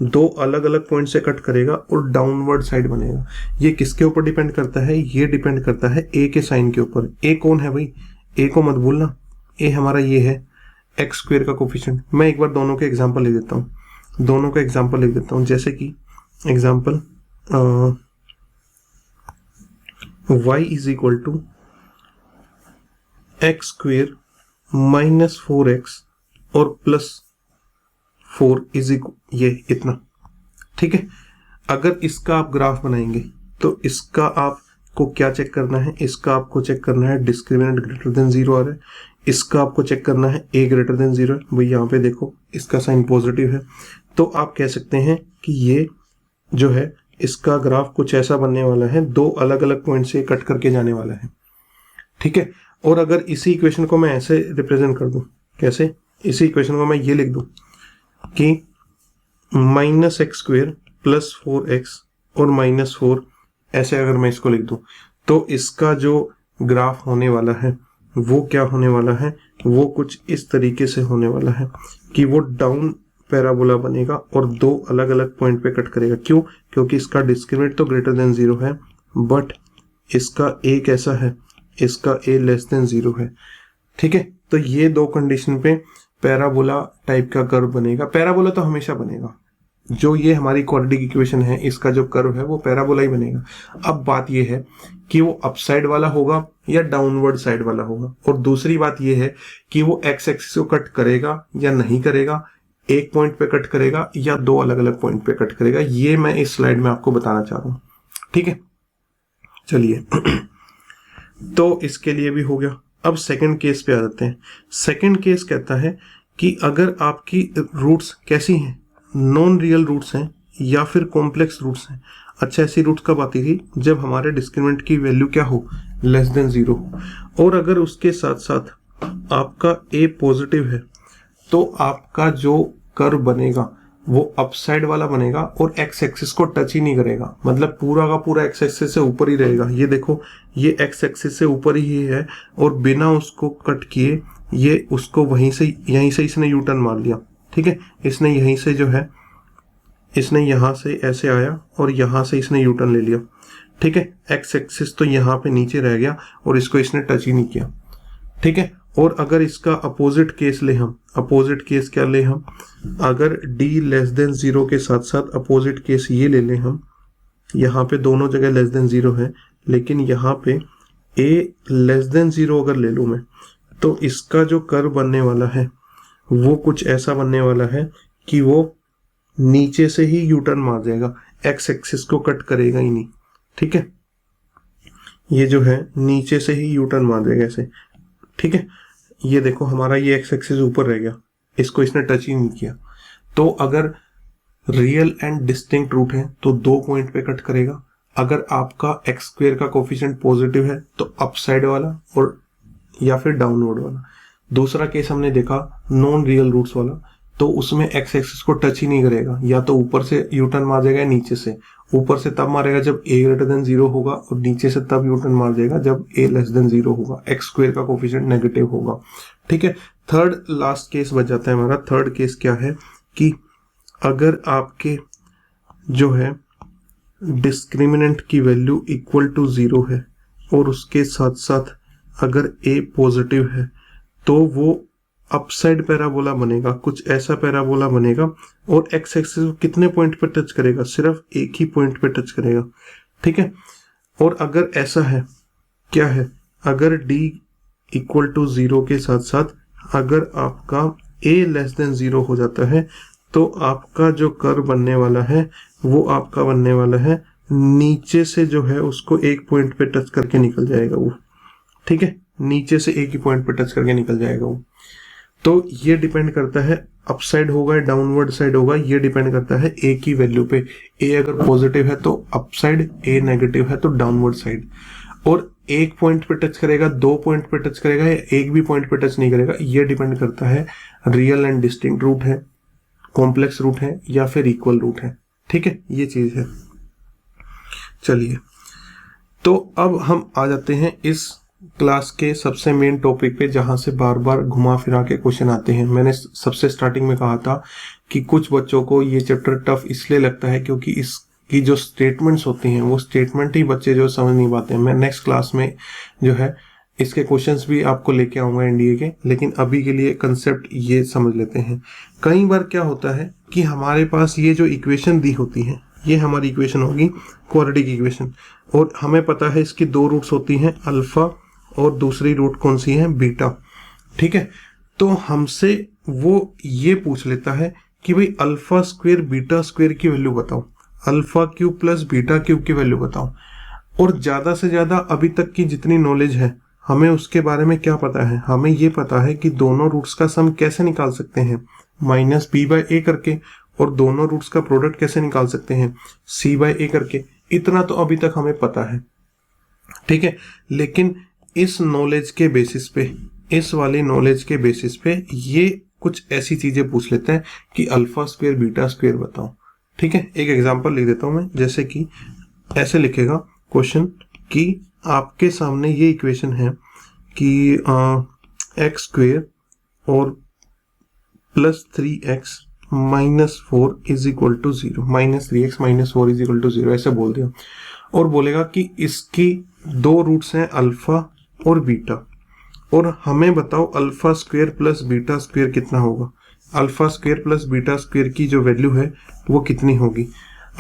दो अलग अलग पॉइंट से कट करेगा और डाउनवर्ड साइड बनेगा। ये किसके ऊपर डिपेंड करता है? ये डिपेंड करता है ए के साइन के ऊपर। ए कौन है भाई? ए को मत भूलना, ए हमारा ये है एक्स स्क्वायर का कोफिशिएंट। मैं एक बार दोनों के एग्जांपल लिख देता हूँ, दोनों का एग्जांपल लिख देता हूँ। जैसे कि example y is equal to x square minus 4x और प्लस 4 इज इक्वल ये इतना। ठीक है, अगर इसका आप ग्राफ बनाएंगे तो इसका आपको क्या चेक करना है? इसका आपको चेक करना है डिस्क्रिमिनेंट ग्रेटर देन 0 आ रहा है, इसका आपको चेक करना है a ग्रेटर देन 0 है। भाई यहाँ पे देखो इसका साइन पॉजिटिव है, तो आप कह सकते हैं कि ये जो है इसका ग्राफ कुछ ऐसा बनने वाला है, दो अलग अलग पॉइंट से कट करके जाने वाला है। ठीक है, और अगर इसी इक्वेशन को मैं ऐसे रिप्रेजेंट कर दूं, कैसे? इसी इक्वेशन को मैं ये लिख दूं कि minus x square plus 4x और माइनस 4, ऐसे अगर मैं इसको लिख दूं तो इसका जो ग्राफ होने वाला है वो क्या होने वाला है, वो कुछ इस तरीके से होने वाला है कि वो डाउन पैराबोला बनेगा और दो अलग अलग पॉइंट पे कट करेगा। क्यों? क्योंकि इसका डिस्क्रिमिनेंट तो ग्रेटर देन 0 है, बट इसका a कैसा है, इसका a लेस देन 0 है। ठीक है, तो ये दो कंडीशन पे पैराबोला टाइप का कर्व बनेगा। पैराबोला तो हमेशा बनेगा, जो ये हमारी क्वाड्रेटिक इक्वेशन है इसका जो कर्व है वो पैराबोला ही बनेगा। अब बात ये है कि वो अपसाइड वाला होगा या डाउनवर्ड साइड वाला होगा, और दूसरी बात ये है कि वो एक्स एक्सिस को कट करेगा या नहीं करेगा, एक पॉइंट पे कट करेगा या दो अलग अलग पॉइंट पे कट करेगा। ये मैं इस स्लाइड में आपको बताना चाह रहा हूं। ठीक है, चलिए तो इसके लिए भी हो गया। अब सेकंड केस पे आ जाते हैं। सेकंड केस कहता है कि अगर आपकी रूट्स कैसी हैं, नॉन रियल रूट्स हैं या फिर कॉम्प्लेक्स रूट्स हैं। अच्छा, ऐसी रूट्स कब आती थी? जब हमारे डिस्क्रिमिनेंट की वैल्यू क्या हो, लेस देन 0 हो। और अगर उसके साथ साथ आपका a पॉजिटिव है तो आपका जो कर्व बनेगा वो अपसाइड वाला बनेगा और एक्स एक्सिस को टच ही नहीं करेगा, मतलब पूरा का पूरा एक्स एक्सिस से ऊपर ही रहेगा। ये देखो, ये एक्स एक्सिस से ऊपर ही है और बिना उसको कट किए ये उसको यहीं से इसने यू टर्न मार लिया। ठीक है, इसने यहीं से जो है, इसने यहां से ऐसे आया और यहां से इसने यू टर्न ले लिया। ठीक है, एक्स एक्सिस तो यहाँ पे नीचे रह गया और इसको इसने टच ही नहीं किया। ठीक है, और अगर इसका अपोजिट केस ले हम, अपोजिट केस क्या ले हम, अगर d लेस देन 0 के साथ साथ अपोजिट केस ये ले लें हम, यहाँ पे दोनों जगह लेस देन 0 है, लेकिन यहाँ पे a लेस देन 0 अगर ले लूँ मैं, तो इसका जो कर्व बनने वाला है वो कुछ ऐसा बनने वाला है कि वो नीचे से ही यू टर्न मार जाएगा, एक्स एक्सिस को कट करेगा ही नहीं। ठीक है, ये जो है नीचे से ही यू टर्न मार देगा ऐसे। ठीक है, ये देखो हमारा ये एक्स एक्सिस ऊपर रह गया, इसको इसने टच ही नहीं किया। तो अगर रियल एंड डिस्टिंक्ट रूट है तो दो पॉइंट पे कट करेगा। अगर आपका एक्स स्क्वायर का कोफिशिएंट पॉजिटिव है तो अपसाइड वाला और या फिर डाउनवर्ड वाला। दूसरा केस हमने देखा नॉन रियल रूट्स वाला, तो उसमें एक्स एक्सिस को टच ही नहीं करेगा, या तो ऊपर से यू टर्न मार जाएगा, नीचे से। ऊपर से तब मारेगा जब a ग्रेटर देन 0 होगा और नीचे से तब यू टर्न मार जाएगा जब a लेस देन 0 होगा, एक्स स्क्वायर का कोफिशिएंट नेगेटिव होगा। ठीक है, थर्ड लास्ट केस बच जाता है हमारा। थर्ड केस क्या है कि अगर आपके जो है डिस्क्रिमिनेंट की वैल्यू इक्वल टू 0 है और उसके साथ साथ अगर a पॉजिटिव है तो वो अपसाइड पैराबोला बनेगा, कुछ ऐसा पैराबोला बनेगा और एक्स एक्सिस को कितने पॉइंट पे टच करेगा, सिर्फ एक ही पॉइंट पे टच करेगा। ठीक है, और अगर ऐसा है, क्या है, अगर d इक्वल टू 0 के साथ साथ अगर आपका a लेस देन 0 हो जाता है तो आपका जो कर्व बनने वाला है वो आपका बनने वाला है नीचे से जो है उसको एक पॉइंट पे टच करके निकल जाएगा वो। ठीक है, नीचे से एक ही पॉइंट पे टच करके निकल जाएगा वो। तो ये डिपेंड करता है अपसाइड होगा या डाउनवर्ड साइड होगा, ये डिपेंड करता है a की वैल्यू पे। a अगर पॉजिटिव है तो अपसाइड, a नेगेटिव है तो डाउनवर्ड साइड। और एक पॉइंट पे टच करेगा, दो पॉइंट पे टच करेगा या एक भी पॉइंट पे टच नहीं करेगा, ये डिपेंड करता है रियल एंड डिस्टिंक्ट रूट है, कॉम्प्लेक्स रूट है या फिर इक्वल रूट है। ठीक है, ये चीज है। चलिए, तो अब हम आ जाते हैं इस क्लास के सबसे मेन टॉपिक पे, जहां से बार बार घुमा फिरा के क्वेश्चन आते हैं। मैंने सबसे स्टार्टिंग में कहा था कि कुछ बच्चों को ये चैप्टर टफ इसलिए लगता है क्योंकि इसकी जो स्टेटमेंट्स होती हैं वो स्टेटमेंट ही बच्चे जो समझ नहीं पाते हैं। मैं नेक्स्ट क्लास में जो है इसके क्वेश्चंस भी आपको लेके आऊंगा एनडीए के, लेकिन अभी के लिए कंसेप्ट ये समझ लेते हैं। कई बार क्या होता है कि हमारे पास ये जो इक्वेशन दी होती है, ये हमारी इक्वेशन होगी क्वाड्रेटिक इक्वेशन, और हमें पता है इसकी दो रूट्स होती हैं, अल्फा और दूसरी रूट कौन सी है, बीटा। ठीक है, तो हमसे वो ये पूछ लेता है कि भाई अल्फा स्क्वायर बीटा स्क्वायर की वैल्यू बताओ, alpha cube plus beta cube की वैल्यू बताओ। और ज्यादा से ज्यादा अभी तक की जितनी नॉलेज है हमें उसके बारे में क्या पता है, हमें ये पता है कि दोनों रूट्स का सम कैसे निकाल सकते हैं, माइनस बी बाई ए करके, और दोनों रूट्स का प्रोडक्ट कैसे निकाल सकते हैं, सी बाई ए करके। इतना तो अभी तक हमें पता है। ठीक है, लेकिन इस नॉलेज के बेसिस पे, इस वाली नॉलेज के बेसिस पे ये कुछ ऐसी चीजें पूछ लेते हैं कि अल्फा स्क्वायर बीटा स्क्वायर बताओ। ठीक है, एक एग्जांपल लिख देता हूं मैं, जैसे कि ऐसे लिखेगा क्वेश्चन कि आपके सामने ये इक्वेशन है कि एक्स स्क्वेयर और plus 3x minus 4 is equal to 0, minus 3x minus 4 is equal to 0 ऐसे बोल दिया, और बोलेगा कि इसकी दो रूट्स हैं अल्फा और बीटा, और हमें बताओ alpha square plus beta square कितना होगा। Alpha square plus beta square की जो वैल्यू है वो कितनी होगी।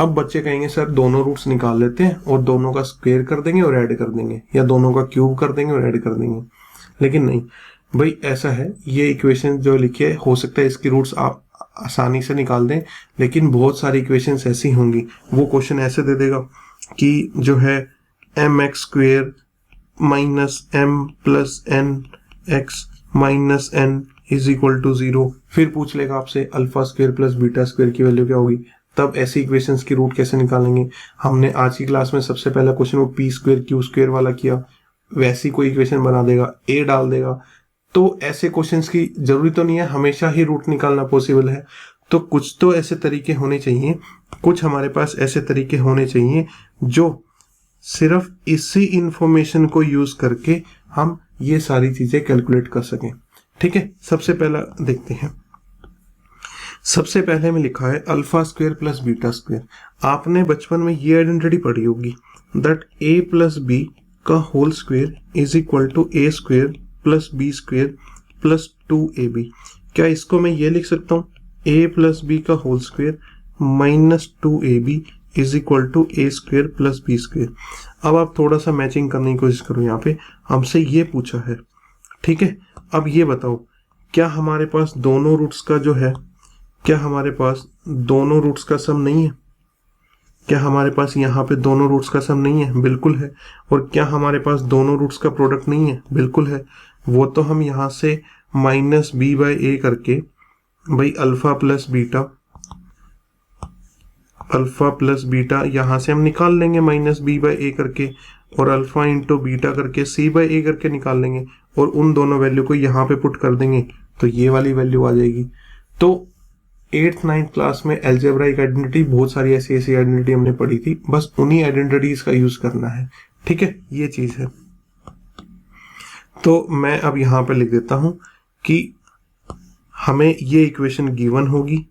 अब बच्चे कहेंगे सर दोनों रूट्स निकाल लेते हैं और दोनों का स्क्वेयर कर देंगे और ऐड कर देंगे, या दोनों का क्यूब कर देंगे और ऐड कर देंगे। लेकिन नहीं भाई, ऐसा है, ये इक्वेशन जो लिखी है हो सकता है इसकी रूट्स आप आसानी से निकाल दें, लेकिन बहुत सारी इक्वेशंस ऐसी होंगी, वो क्वेश्चन ऐसे दे देगा कि जो है mx square minus m plus n x minus n is equal to 0, फिर पूछ लेगा आपसे alpha square plus beta square की वैल्यू क्या होगी। तब ऐसी इक्वेशंस की रूट कैसे निकालेंगे। हमने आज की क्लास में सबसे पहला क्वेश्चन वो पी स्क्वेयर क्यू स्क्वेयर वाला किया, वैसी कोई इक्वेशन बना देगा, ए डाल देगा। तो ऐसे क्वेश्चंस की जरूरी तो नहीं है हमेशा ही रूट निकालना पॉसिबल है, तो कुछ तो ऐसे तरीके होने चाहिए, कुछ हमारे पास ऐसे तरीके होने चाहिए जो सिर्फ इसी इंफॉर्मेशन को यूज करके हम ये सारी चीजें कैलकुलेट कर सकें। ठीक है, सबसे पहला देखते हैं। सबसे पहले में लिखा है alpha square plus beta square. आपने बचपन में ये आइडेंटिटी पढ़ी होगी दैट a प्लस बी का whole square is equal to a square plus b square plus 2ab। क्या इसको मैं ये लिख सकता हूँ a प्लस बी का whole square minus 2ab is equal to a square plus b square. अब आप थोड़ा सा मैचिंग करने की कोशिश करो, यहाँ पे हमसे ये पूछा है। ठीक है, अब ये बताओ क्या हमारे पास दोनों रूट्स का जो है, क्या हमारे पास दोनों रूट्स का सम नहीं है। क्या हमारे पास यहाँ पे दोनों रूट्स का सम नहीं है, बिल्कुल है। और क्या हमारे पास दोनों रूट्स का प्रोडक्ट नहीं है, बिल्कुल है। वो तो हम यहाँ से माइनस बी बाई ए करके भाई अल्फा प्लस बीटा यहाँ से हम निकाल लेंगे माइनस बी बाई ए करके, और अल्फा इंटू बीटा करके सी बाई ए करके निकाल लेंगे, और उन दोनों वैल्यू को यहाँ पे पुट कर देंगे तो ये वाली वैल्यू आ जाएगी। तो 8th 9th क्लास में एल्जेब्राइक आइडेंटिटी, बहुत सारी ऐसी आइडेंटिटी हमने पढ़ी थी, बस उन्हीं आइडेंटिटीज का यूज करना है। ठीक है, ये चीज है। तो मैं अब यहाँ पे लिख देता हूं कि हमें ये इक्वेशन गिवन होगी,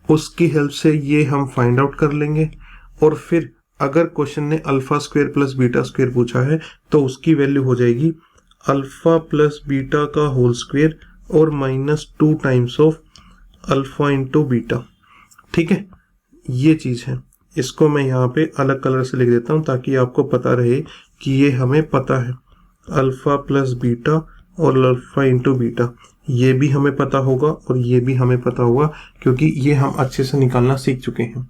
उसकी हेल्प से ये हम फाइंड आउट कर लेंगे, और फिर अगर क्वेश्चन ने alpha square plus beta square पूछा है तो उसकी वैल्यू हो जाएगी अल्फा प्लस बीटा का होल स्क्वेयर और minus 2 times of alpha into beta. ठीक है, ये चीज है। इसको मैं यहाँ पे अलग कलर से लिख देता हूँ ताकि आपको पता रहे कि ये हमें पता है। अल्फा प्लस बीटा और अल्फा इंटू बीटा, ये भी हमें पता होगा और ये भी हमें पता होगा, क्योंकि ये हम अच्छे से निकालना सीख चुके हैं।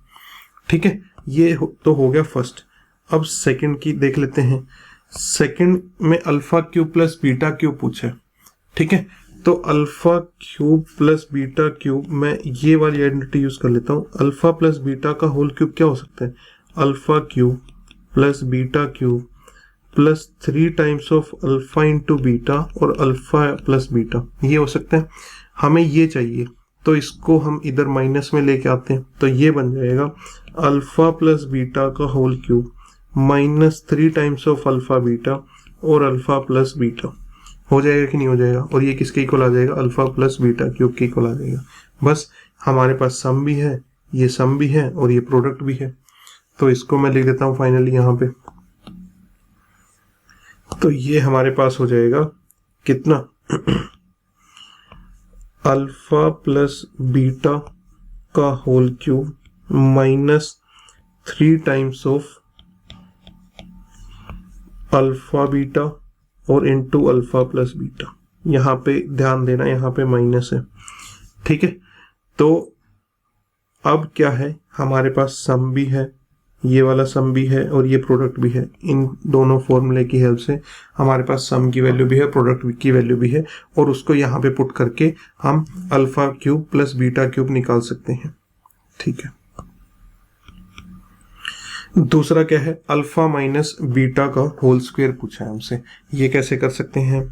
ठीक है, ये तो हो गया फर्स्ट। अब सेकंड की देख लेते हैं। सेकंड में alpha cube plus beta cube पूछा है। ठीक है, तो alpha cube plus beta cube, मैं ये वाली आइडेंटिटी यूज कर लेता हूँ। अल्फा प्लस बीटा का होल क्यूब क्या हो सकता है, alpha cube plus beta cube plus 3 times of alpha into beta और अल्फा प्लस बीटा, ये हो सकता है। हमें ये चाहिए तो इसको हम इधर माइनस में लेके आते हैं, तो ये बन जाएगा अल्फा प्लस बीटा का whole cube minus 3 times of alpha beta और अल्फा प्लस बीटा। हो जाएगा कि नहीं हो जाएगा, और ये किसके इक्वल आ जाएगा, अल्फा प्लस बीटा क्यूब के इक्वल आ जाएगा। बस हमारे पास सम भी है, ये सम भी है और ये प्रोडक्ट भी है। तो इसको मैं लिख देता हूँ फाइनली यहाँ पे। तो ये हमारे पास हो जाएगा कितना, अल्फा प्लस बीटा का whole cube minus 3 times of alpha beta और इंटू अल्फा प्लस बीटा। यहाँ पे ध्यान देना, यहाँ पे माइनस है। ठीक है, तो अब क्या है, हमारे पास सम भी है, ये वाला सम भी है और ये प्रोडक्ट भी है। इन दोनों फॉर्मूले की हेल्प से हमारे पास सम की वैल्यू भी है, प्रोडक्ट की वैल्यू भी है, और उसको यहाँ पे पुट करके हम alpha cube plus beta cube निकाल सकते हैं। ठीक है, दूसरा क्या है, अल्फा माइनस बीटा का होल स्क्वायर पूछा है हमसे। ये कैसे कर सकते हैं,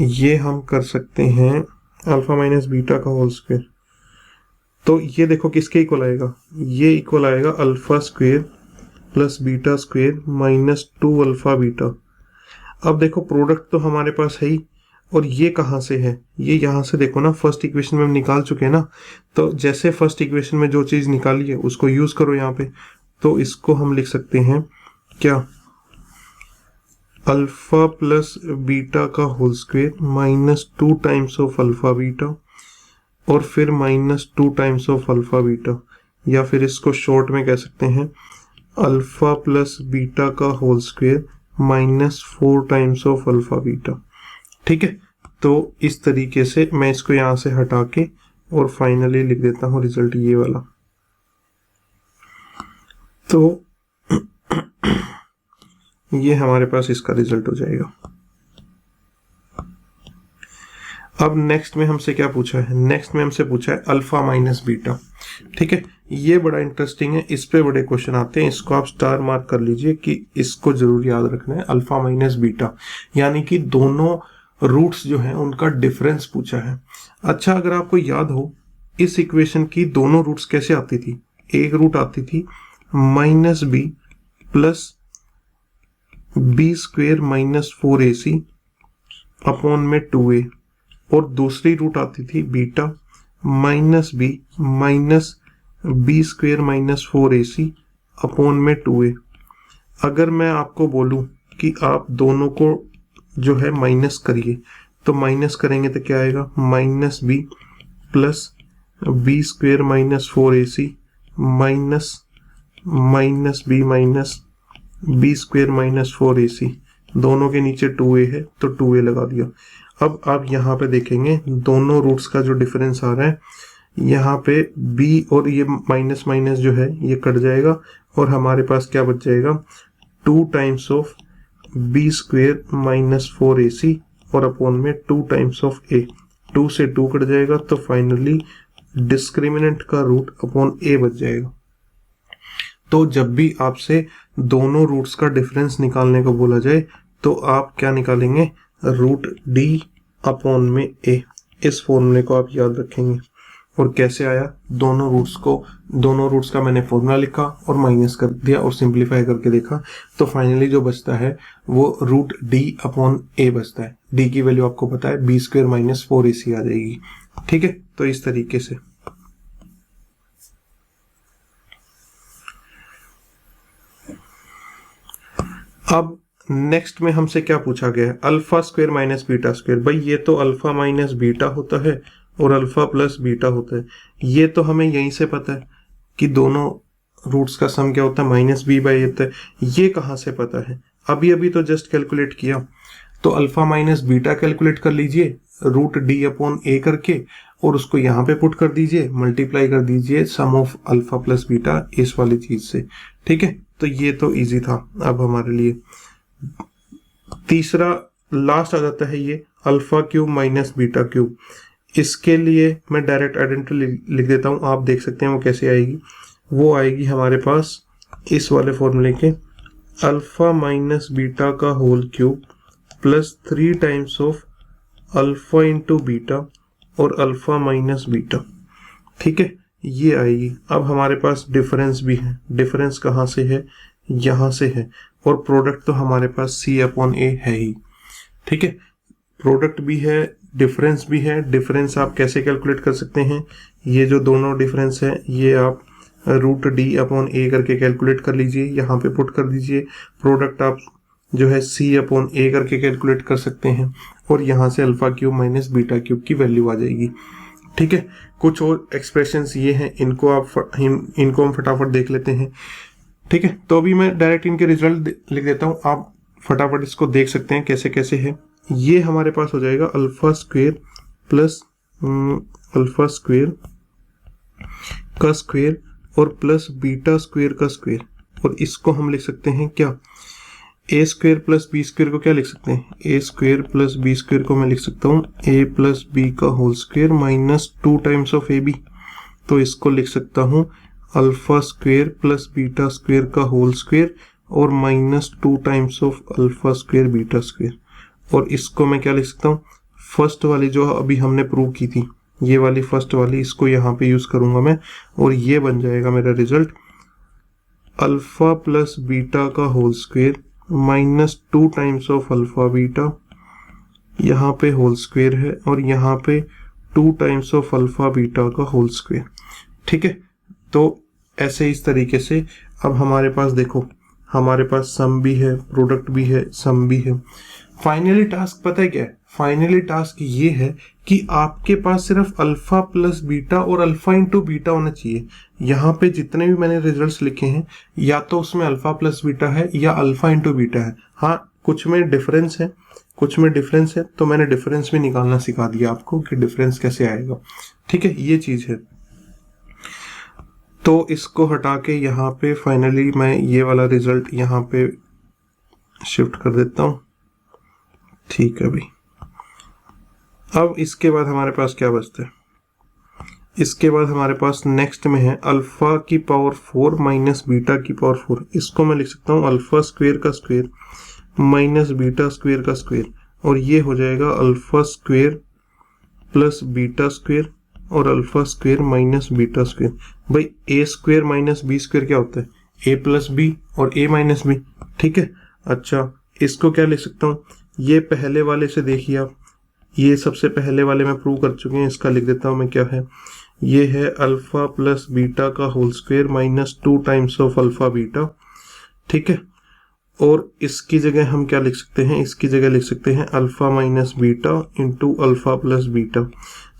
ये हम कर सकते हैं अल्फा माइनस बीटा का होल स्क्वायर। तो ये देखो किसके इक्वल आएगा, ये इक्वल आएगा alpha square plus beta square minus 2 alpha beta. अब देखो प्रोडक्ट तो हमारे पास है ही, और ये कहाँ से है, ये यहाँ से देखो ना, फर्स्ट इक्वेशन में हम निकाल चुके हैं ना। तो जैसे फर्स्ट इक्वेशन में जो चीज निकाली है उसको यूज करो यहाँ पे। तो इसको हम लिख सकते हैं क्या, अल्फा प्लस बीटा का whole square minus 2 times of alpha beta, और फिर minus 2 times of alpha beta, या फिर इसको शॉर्ट में कह सकते हैं अल्फा प्लस बीटा का whole square minus 4 times of alpha beta. ठीक है, तो इस तरीके से मैं इसको यहां से हटा के और फाइनली लिख देता हूं रिजल्ट ये वाला। तो ये हमारे पास इसका रिजल्ट हो जाएगा। अब नेक्स्ट में हमसे क्या पूछा है, नेक्स्ट में हमसे पूछा है अल्फा माइनस बीटा। ठीक है, ये बड़ा इंटरेस्टिंग है, इस पे बड़े क्वेश्चन आते हैं, इसको आप स्टार मार्क कर लीजिए कि इसको जरूर याद रखना है। अल्फा माइनस बीटा यानी कि दोनों रूट्स जो हैं उनका डिफरेंस पूछा है। अच्छा, अगर आपको याद हो इस इक्वेशन की दोनों रूट्स कैसे आती थी, एक रूट आती थी minus b plus b square minus 4ac upon में 2a, और दूसरी रूट आती थी beta minus b minus B square minus 4ac upon में 2a। अगर मैं आपको बोलूं कि आप दोनों को जो है माइनस करिए, तो माइनस करेंगे तो क्या आएगा, minus b plus b square minus 4ac minus minus b minus B square minus 4ac, दोनों के नीचे 2a है तो 2a लगा दिया। अब आप यहाँ पे देखेंगे दोनों रूट्स का जो डिफरेंस आ रहा है, यहाँ पे b और ये माइनस माइनस जो है ये कट जाएगा, और हमारे पास क्या बच जाएगा 2 times of b square minus 4ac और अपॉन में 2 टाइम्स ऑफ a, 2 से 2 कट जाएगा, तो फाइनली डिस्क्रिमिनेंट का रूट अपॉन a बच जाएगा। तो जब भी आपसे दोनों रूट्स का डिफरेंस निकालने को बोला जाए तो आप क्या निकालेंगे, रूट d अपॉन में a। इस फॉर्मूले को आप याद रखेंगे। और कैसे आया, दोनों रूट्स का मैंने फॉर्मूला लिखा और माइनस कर दिया और सिंप्लीफाई करके देखा, तो फाइनली जो बचता है वो रूट d अपॉन a बचता है। d की वैल्यू आपको पता है बी स्क्वेयर माइनस 4ac आ जाएगी। ठीक है, तो इस तरीके से। अब नेक्स्ट में हमसे क्या पूछा गया है, alpha square minus beta square. भाई ये तो अल्फा माइनस बीटा होता है और अल्फा प्लस बीटा होता है, ये तो हमें यहीं से पता है कि दोनों रूट्स का सम क्या होता है, माइनस बी बाई होता है। ये कहाँ से पता है, अभी अभी तो जस्ट कैलकुलेट किया। तो अल्फा माइनस बीटा कैलकुलेट कर लीजिए रूट डी अपॉन ए करके, और उसको यहाँ पे पुट कर दीजिए, मल्टीप्लाई कर दीजिए सम ऑफ अल्फा प्लस बीटा इस वाली चीज से। ठीक है, तो ये तो इजी था अब हमारे लिए। तीसरा लास्ट आ जाता है ये alpha cube minus beta cube. इसके लिए मैं डायरेक्ट आइडेंटिटी लिख देता हूँ, आप देख सकते हैं वो कैसे आएगी। वो आएगी हमारे पास इस वाले फॉर्मूले के, अल्फा माइनस बीटा का whole cube plus 3 times of alpha into beta और अल्फा माइनस बीटा। ठीक है, ये आएगी। अब हमारे पास डिफरेंस भी है, डिफरेंस कहाँ से है, यहाँ से है, और प्रोडक्ट तो हमारे पास c अपॉन a है ही। ठीक है, प्रोडक्ट भी है, डिफरेंस भी है। डिफरेंस आप कैसे कैलकुलेट कर सकते हैं, ये जो दोनों डिफरेंस है ये आप रूट डी अपॉन a करके कैलकुलेट कर लीजिए, यहाँ पे पुट कर दीजिए। प्रोडक्ट आप जो है c अपॉन a करके कैलकुलेट कर सकते हैं, और यहाँ से alpha cube minus beta cube की वैल्यू आ जाएगी। ठीक है, कुछ और एक्सप्रेशंस ये हैं, इनको हम फटाफट देख लेते हैं। ठीक है, तो अभी मैं डायरेक्ट इनके रिजल्ट लिख देता हूँ, आप फटाफट इसको देख सकते हैं कैसे कैसे है। ये हमारे पास हो जाएगा alpha square plus alpha square का स्क्वेयर और प्लस बीटा स्क्वेयर का स्क्वेयर, और इसको हम लिख सकते हैं क्या, a square plus b square को क्या लिख सकते हैं, a square plus b square को मैं लिख सकता हूँ ए प्लस बी का whole square minus 2 times of a b. तो इसको लिख सकता हूँ alpha square plus beta square का होल स्क्वेयर और minus 2 times of alpha square beta square. और इसको मैं क्या लिख सकता हूँ, फर्स्ट वाली जो अभी हमने प्रूव की थी, ये वाली फर्स्ट वाली, इसको यहाँ पे यूज करूंगा मैं, और ये बन जाएगा मेरा रिजल्ट अल्फा प्लस बीटा का whole square minus 2 times of alpha beta, यहाँ पे होल स्क्वायर है और यहाँ पे 2 टाइम्स ऑफ अल्फा बीटा का होल स्क्वायर। ठीक है, तो ऐसे इस तरीके से अब हमारे पास देखो, हमारे पास सम भी है, प्रोडक्ट भी है, सम भी है। फाइनली टास्क पता है क्या है? फाइनली टास्क ये है कि आपके पास सिर्फ अल्फा प्लस बीटा और अल्फा इंटू बीटा होना चाहिए। यहाँ पे जितने भी मैंने रिजल्ट्स लिखे हैं, या तो उसमें अल्फा प्लस बीटा है या अल्फा इंटू बीटा है। हाँ, कुछ में डिफरेंस है, कुछ में डिफरेंस है, तो मैंने डिफरेंस भी निकालना सिखा दिया आपको कि डिफरेंस कैसे आएगा। ठीक है, ये चीज है। तो इसको हटा के यहाँ पे फाइनली मैं ये वाला रिजल्ट यहाँ पे शिफ्ट कर देता हूँ। ठीक है भाई, अब इसके बाद हमारे पास क्या बचता है? इसके बाद हमारे पास नेक्स्ट में है अल्फा की पावर 4 माइनस बीटा की पावर 4। इसको मैं लिख सकता हूँ अल्फा स्क्वेयर का स्क्वेयर माइनस बीटा स्क्वेयर का स्क्वेयर, और ये हो जाएगा alpha square plus beta square और alpha square minus beta square. भाई A square minus B square क्या होता है? ए प्लस बी और ए माइनस बी। ठीक है, अच्छा इसको क्या लिख सकता हूँ? ये पहले वाले से देखिए आप, ये सबसे पहले वाले में प्रूव कर चुके हैं, इसका लिख देता हूँ मैं। क्या है? ये है अल्फा प्लस बीटा का whole square minus 2 times of alpha beta. ठीक है, और इसकी जगह हम क्या लिख सकते हैं? इसकी जगह लिख सकते हैं alpha minus beta into alpha plus beta.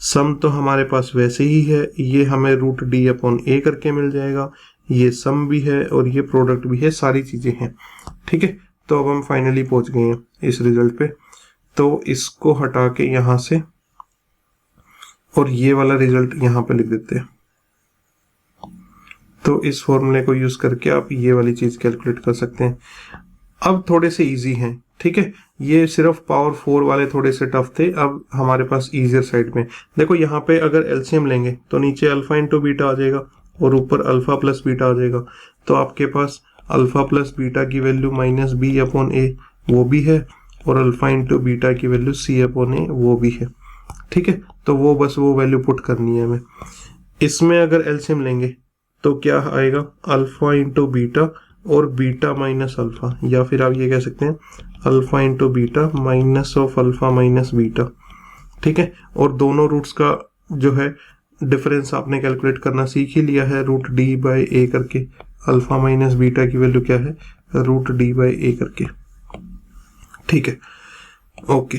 सम तो हमारे पास वैसे ही है, ये हमें रूट डी अपॉन ए करके मिल जाएगा। ये सम भी है और ये प्रोडक्ट भी है, सारी चीजें हैं। ठीक है, तो अब हम फाइनली पहुंच गए हैं इस रिजल्ट पे। तो इसको हटा के यहां से और ये वाला रिजल्ट यहां पे लिख देते हैं। तो इस फॉर्मूले को यूज करके आप ये वाली चीज कैलकुलेट कर सकते हैं। अब थोड़े से इजी हैं। ठीक है, ये सिर्फ पावर 4 वाले थोड़े से टफ थे, अब हमारे पास इजियर साइड में। देखो यहाँ पे अगर एलसीएम लेंगे तो नीचे अल्फा इंटू बीटा आ जाएगा और ऊपर अल्फा प्लस बीटा आ जाएगा। तो आपके पास अल्फा प्लस बीटा की वैल्यू माइनस बी अपॉन ए वो भी है, और अल्फा इंटू बीटा की वैल्यू सी अपॉन ए वो भी है। ठीक है, तो वो बस वो वैल्यू पुट करनी है हमें। इसमें अगर एलसीएम लेंगे तो क्या आएगा? अल्फा इंटू बीटा और बीटा माइनस अल्फा, या फिर आप ये कह सकते हैं alpha into beta minus of alpha minus beta. ठीक है, और दोनों रूट्स का जो है डिफरेंस आपने कैलकुलेट करना सीख ही लिया है, रूट डी बाई ए करके। अल्फा माइनस बीटा की वैल्यू क्या है? रूट डी बाई ए करके। ठीक है, ओके।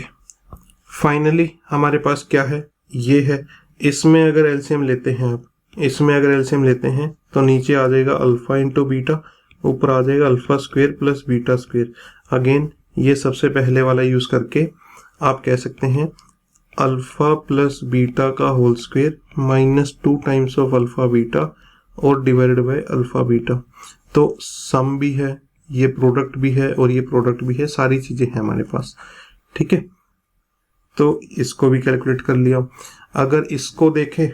फाइनली हमारे पास क्या है? ये है। इसमें अगर एलसीएम लेते हैं आप, इसमें अगर एलसीएम लेते हैं तो नीचे आ जाएगा अल्फा इंटू बीटा, ऊपर आ जाएगा alpha square plus beta square. Again ये सबसे पहले वाला यूज करके आप कह सकते हैं अल्फा प्लस बीटा का whole square minus 2 times of alpha beta और डिवाइडेड बाय अल्फा बीटा। तो सम भी है, ये प्रोडक्ट भी है और ये प्रोडक्ट भी है, सारी चीजें हैं हमारे पास। ठीक है, तो इसको भी कैलकुलेट कर लिया। अगर इसको देखें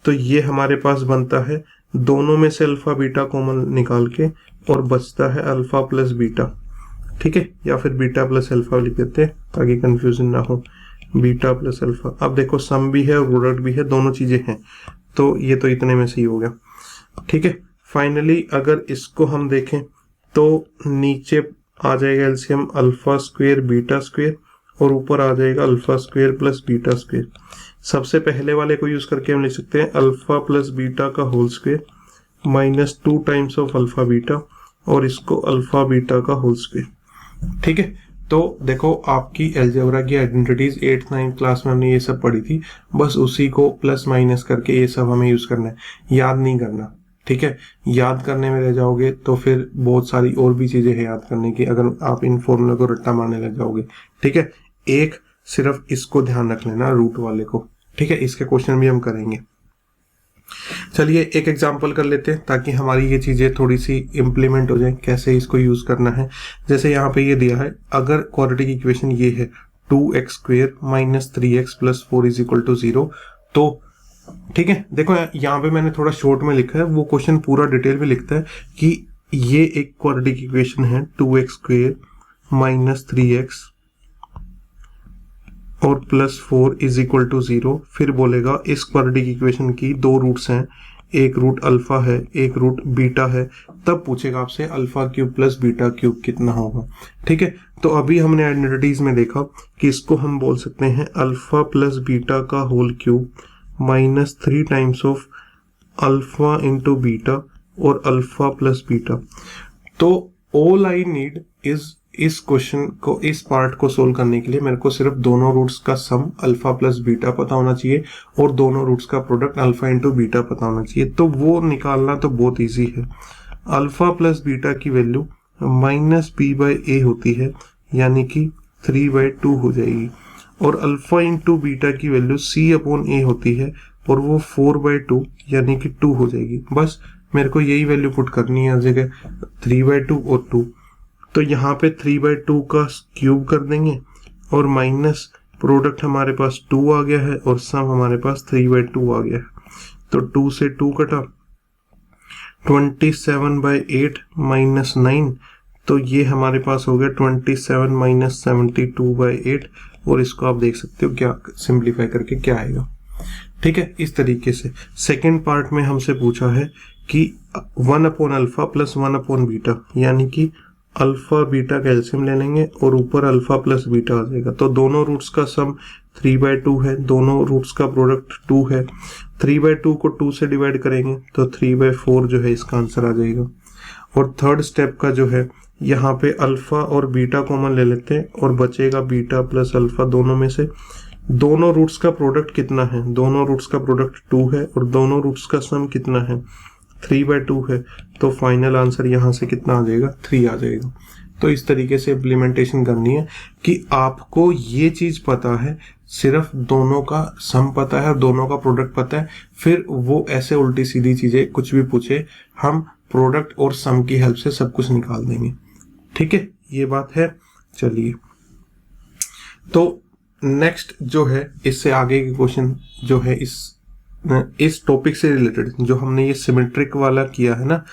तो ये हमारे पास बनता है दोनों में से अल्फा बीटा कॉमन निकाल के, और बचता है अल्फा प्लस बीटा। ठीक है, या फिर बीटा प्लस अल्फा लिख देते हैं ताकि कंफ्यूजन ना हो। Beta plus alpha. अब देखो सम भी है और प्रोडक्ट भी है, दोनों चीजें हैं, तो ये तो इतने में से ही हो गया। ठीक है, फाइनली अगर इसको हम देखें तो नीचे आ जाएगा LCM alpha square beta square, और ऊपर आ जाएगा alpha square plus beta square. सबसे पहले वाले को यूज करके हम लिख सकते हैं अल्फा प्लस बीटा का whole square minus 2 times of alpha beta, और इसको अल्फा बीटा का होल स्क्वेयर। ठीक है, तो देखो आपकी अलजेब्रा की आइडेंटिटीज 8th 9th क्लास में हमने ये सब पढ़ी थी, बस उसी को प्लस माइनस करके ये सब हमें यूज करना है, याद नहीं करना। ठीक है, याद करने में रह जाओगे तो फिर बहुत सारी और भी चीजें हैं याद करने की, अगर आप इन फॉर्मूले को रट्टा मारने लग जाओगे। ठीक है, एक सिर्फ इसको ध्यान रख लेना, रूट वाले को। ठीक है, इसके क्वेश्चन भी हम करेंगे। चलिए एक एग्जांपल कर लेते हैं ताकि हमारी ये चीजें थोड़ी सी इम्प्लीमेंट हो जाए, कैसे इसको यूज करना है। जैसे यहाँ पे ये दिया है, अगर क्वाड्रेटिक इक्वेशन ये है 2x square minus 3x plus 4 is equal to 0, तो ठीक है, देखो यहाँ पे मैंने थोड़ा शॉर्ट में लिखा है, वो क्वेश्चन पूरा डिटेल में लिखता है कि ये एक क्वाड्रेटिक इक्वेशन है 2x स्क्वेयर माइनस 3x और प्लस 4 इज इक्वल टू 0। फिर बोलेगा इस क्वाड्रेटिक इक्वेशन की दो रूट्स हैं, एक रूट अल्फा है, एक रूट बीटा है, तब पूछेगा आपसे alpha cube plus beta cube कितना होगा। ठीक है, तो अभी हमने आइडेंटिटीज में देखा कि इसको हम बोल सकते हैं अल्फा प्लस बीटा का whole cube minus 3 times of alpha into beta और अल्फा प्लस बीटा। तो ऑल आई नीड इज इस क्वेश्चन को, इस पार्ट को सोल्व करने के लिए मेरे को सिर्फ दोनों रूट्स का सम अल्फा प्लस बीटा पता होना चाहिए और दोनों रूट्स का प्रोडक्ट अल्फा इंटू बीटा पता होना चाहिए। तो वो निकालना तो बहुत इजी है। अल्फा प्लस बीटा की वैल्यू माइनस पी बाई ए होती है, यानी कि 3/2 हो जाएगी, और अल्फा इंटू बीटा की वैल्यू सी अपॉन ए होती है और वो 4/2 यानी कि 2 हो जाएगी। बस मेरे को यही वैल्यू पुट करनी है हर जगह, 3/2 और 2। तो यहाँ पे 3/2 का क्यूब कर देंगे और माइनस प्रोडक्ट हमारे पास 2 आ गया है और सम हमारे पास 3/2 आ गया है। तो 2 से 2 कटा, 27/8 माइनस 9, तो ये हमारे पास हो गया 27 माइनस 72/8, और इसको आप देख सकते हो क्या सिंप्लीफाई करके क्या आएगा। ठीक है, इस तरीके से सेकेंड पार्ट में हमसे पूछा है कि 1 upon alpha plus 1 upon beta, यानी कि अल्फा बीटा का एलसीएम ले लेंगे और ऊपर अल्फा प्लस बीटा आ जाएगा। तो दोनों रूट्स का सम 3/2 है, दोनों रूट्स का प्रोडक्ट 2 है। 3/2 को 2 से डिवाइड करेंगे तो 3/4 जो है इसका आंसर आ जाएगा। और थर्ड स्टेप का जो है, यहाँ पे अल्फा और बीटा कॉमन ले लेते हैं और बचेगा बीटा प्लस अल्फा दोनों में से। दोनों रूट्स का प्रोडक्ट कितना है, दोनों रूट्स का प्रोडक्ट 2 है और दोनों रूट्स का सम कितना है, 3/2 है। तो फाइनल आंसर यहाँ से कितना आ जाएगा, 3 आ जाएगा। तो इस तरीके से इम्प्लीमेंटेशन करनी है कि आपको ये चीज पता है, सिर्फ दोनों का सम पता है और दोनों का प्रोडक्ट पता है, फिर वो ऐसे उल्टी सीधी चीजें कुछ भी पूछे हम प्रोडक्ट और सम की हेल्प से सब कुछ निकाल देंगे। ठीक है, ये बात है। चलिए, तो नेक्स्ट जो है, इससे आगे के क्वेश्चन जो है इस टॉपिक से रिलेटेड, जो हमने ये सिमेट्रिक वाला किया है ना।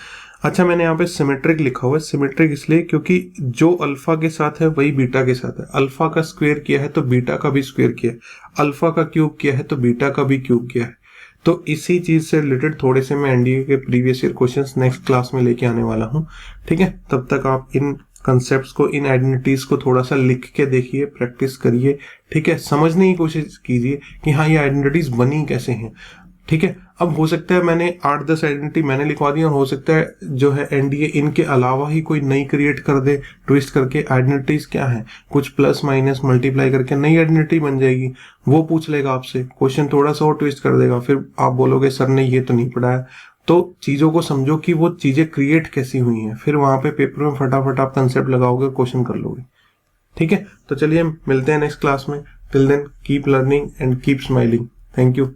अच्छा, मैंने यहाँ पे सिमेट्रिक लिखा हुआ है, सिमेट्रिक इसलिए क्योंकि जो अल्फा के साथ है वही बीटा के साथ है। अल्फा का स्क्वायर किया है तो बीटा का भी स्क्वायर किया है, अल्फा का क्यूब किया है तो बीटा का भी क्यूब किया है। तो इसी चीज से रिलेटेड थोड़े से मैं एनडीए के previous year questions next class में लेके आने वाला हूँ। ठीक है, तब तक आप इन कंसेप्ट्स को, इन आइडेंटिटीज को थोड़ा सा लिख के देखिए, प्रैक्टिस करिए। ठीक है, समझने की कोशिश कीजिए कि हाँ ये आइडेंटिटीज बनी कैसे हैं। ठीक है, अब हो सकता है मैंने 8-10 आइडेंटिटी मैंने लिखवा दी और हो सकता है जो है एनडीए इनके अलावा ही कोई नई क्रिएट कर दे, ट्विस्ट करके। आइडेंटिटीज क्या है, कुछ प्लस माइनस मल्टीप्लाई करके नई आइडेंटिटी बन जाएगी। वो पूछ लेगा आपसे क्वेश्चन, थोड़ा सा और ट्विस्ट कर देगा, फिर आप बोलोगे सर ने ये तो नहीं पढ़ाया। तो चीजों को समझो कि वो चीजें क्रिएट कैसी हुई हैं, फिर वहां पे पेपर में फटाफट आप कंसेप्ट लगाओगे, क्वेश्चन कर लोगे। ठीक है, तो चलिए मिलते हैं नेक्स्ट क्लास में। Till then keep learning and keep smiling. Thank you.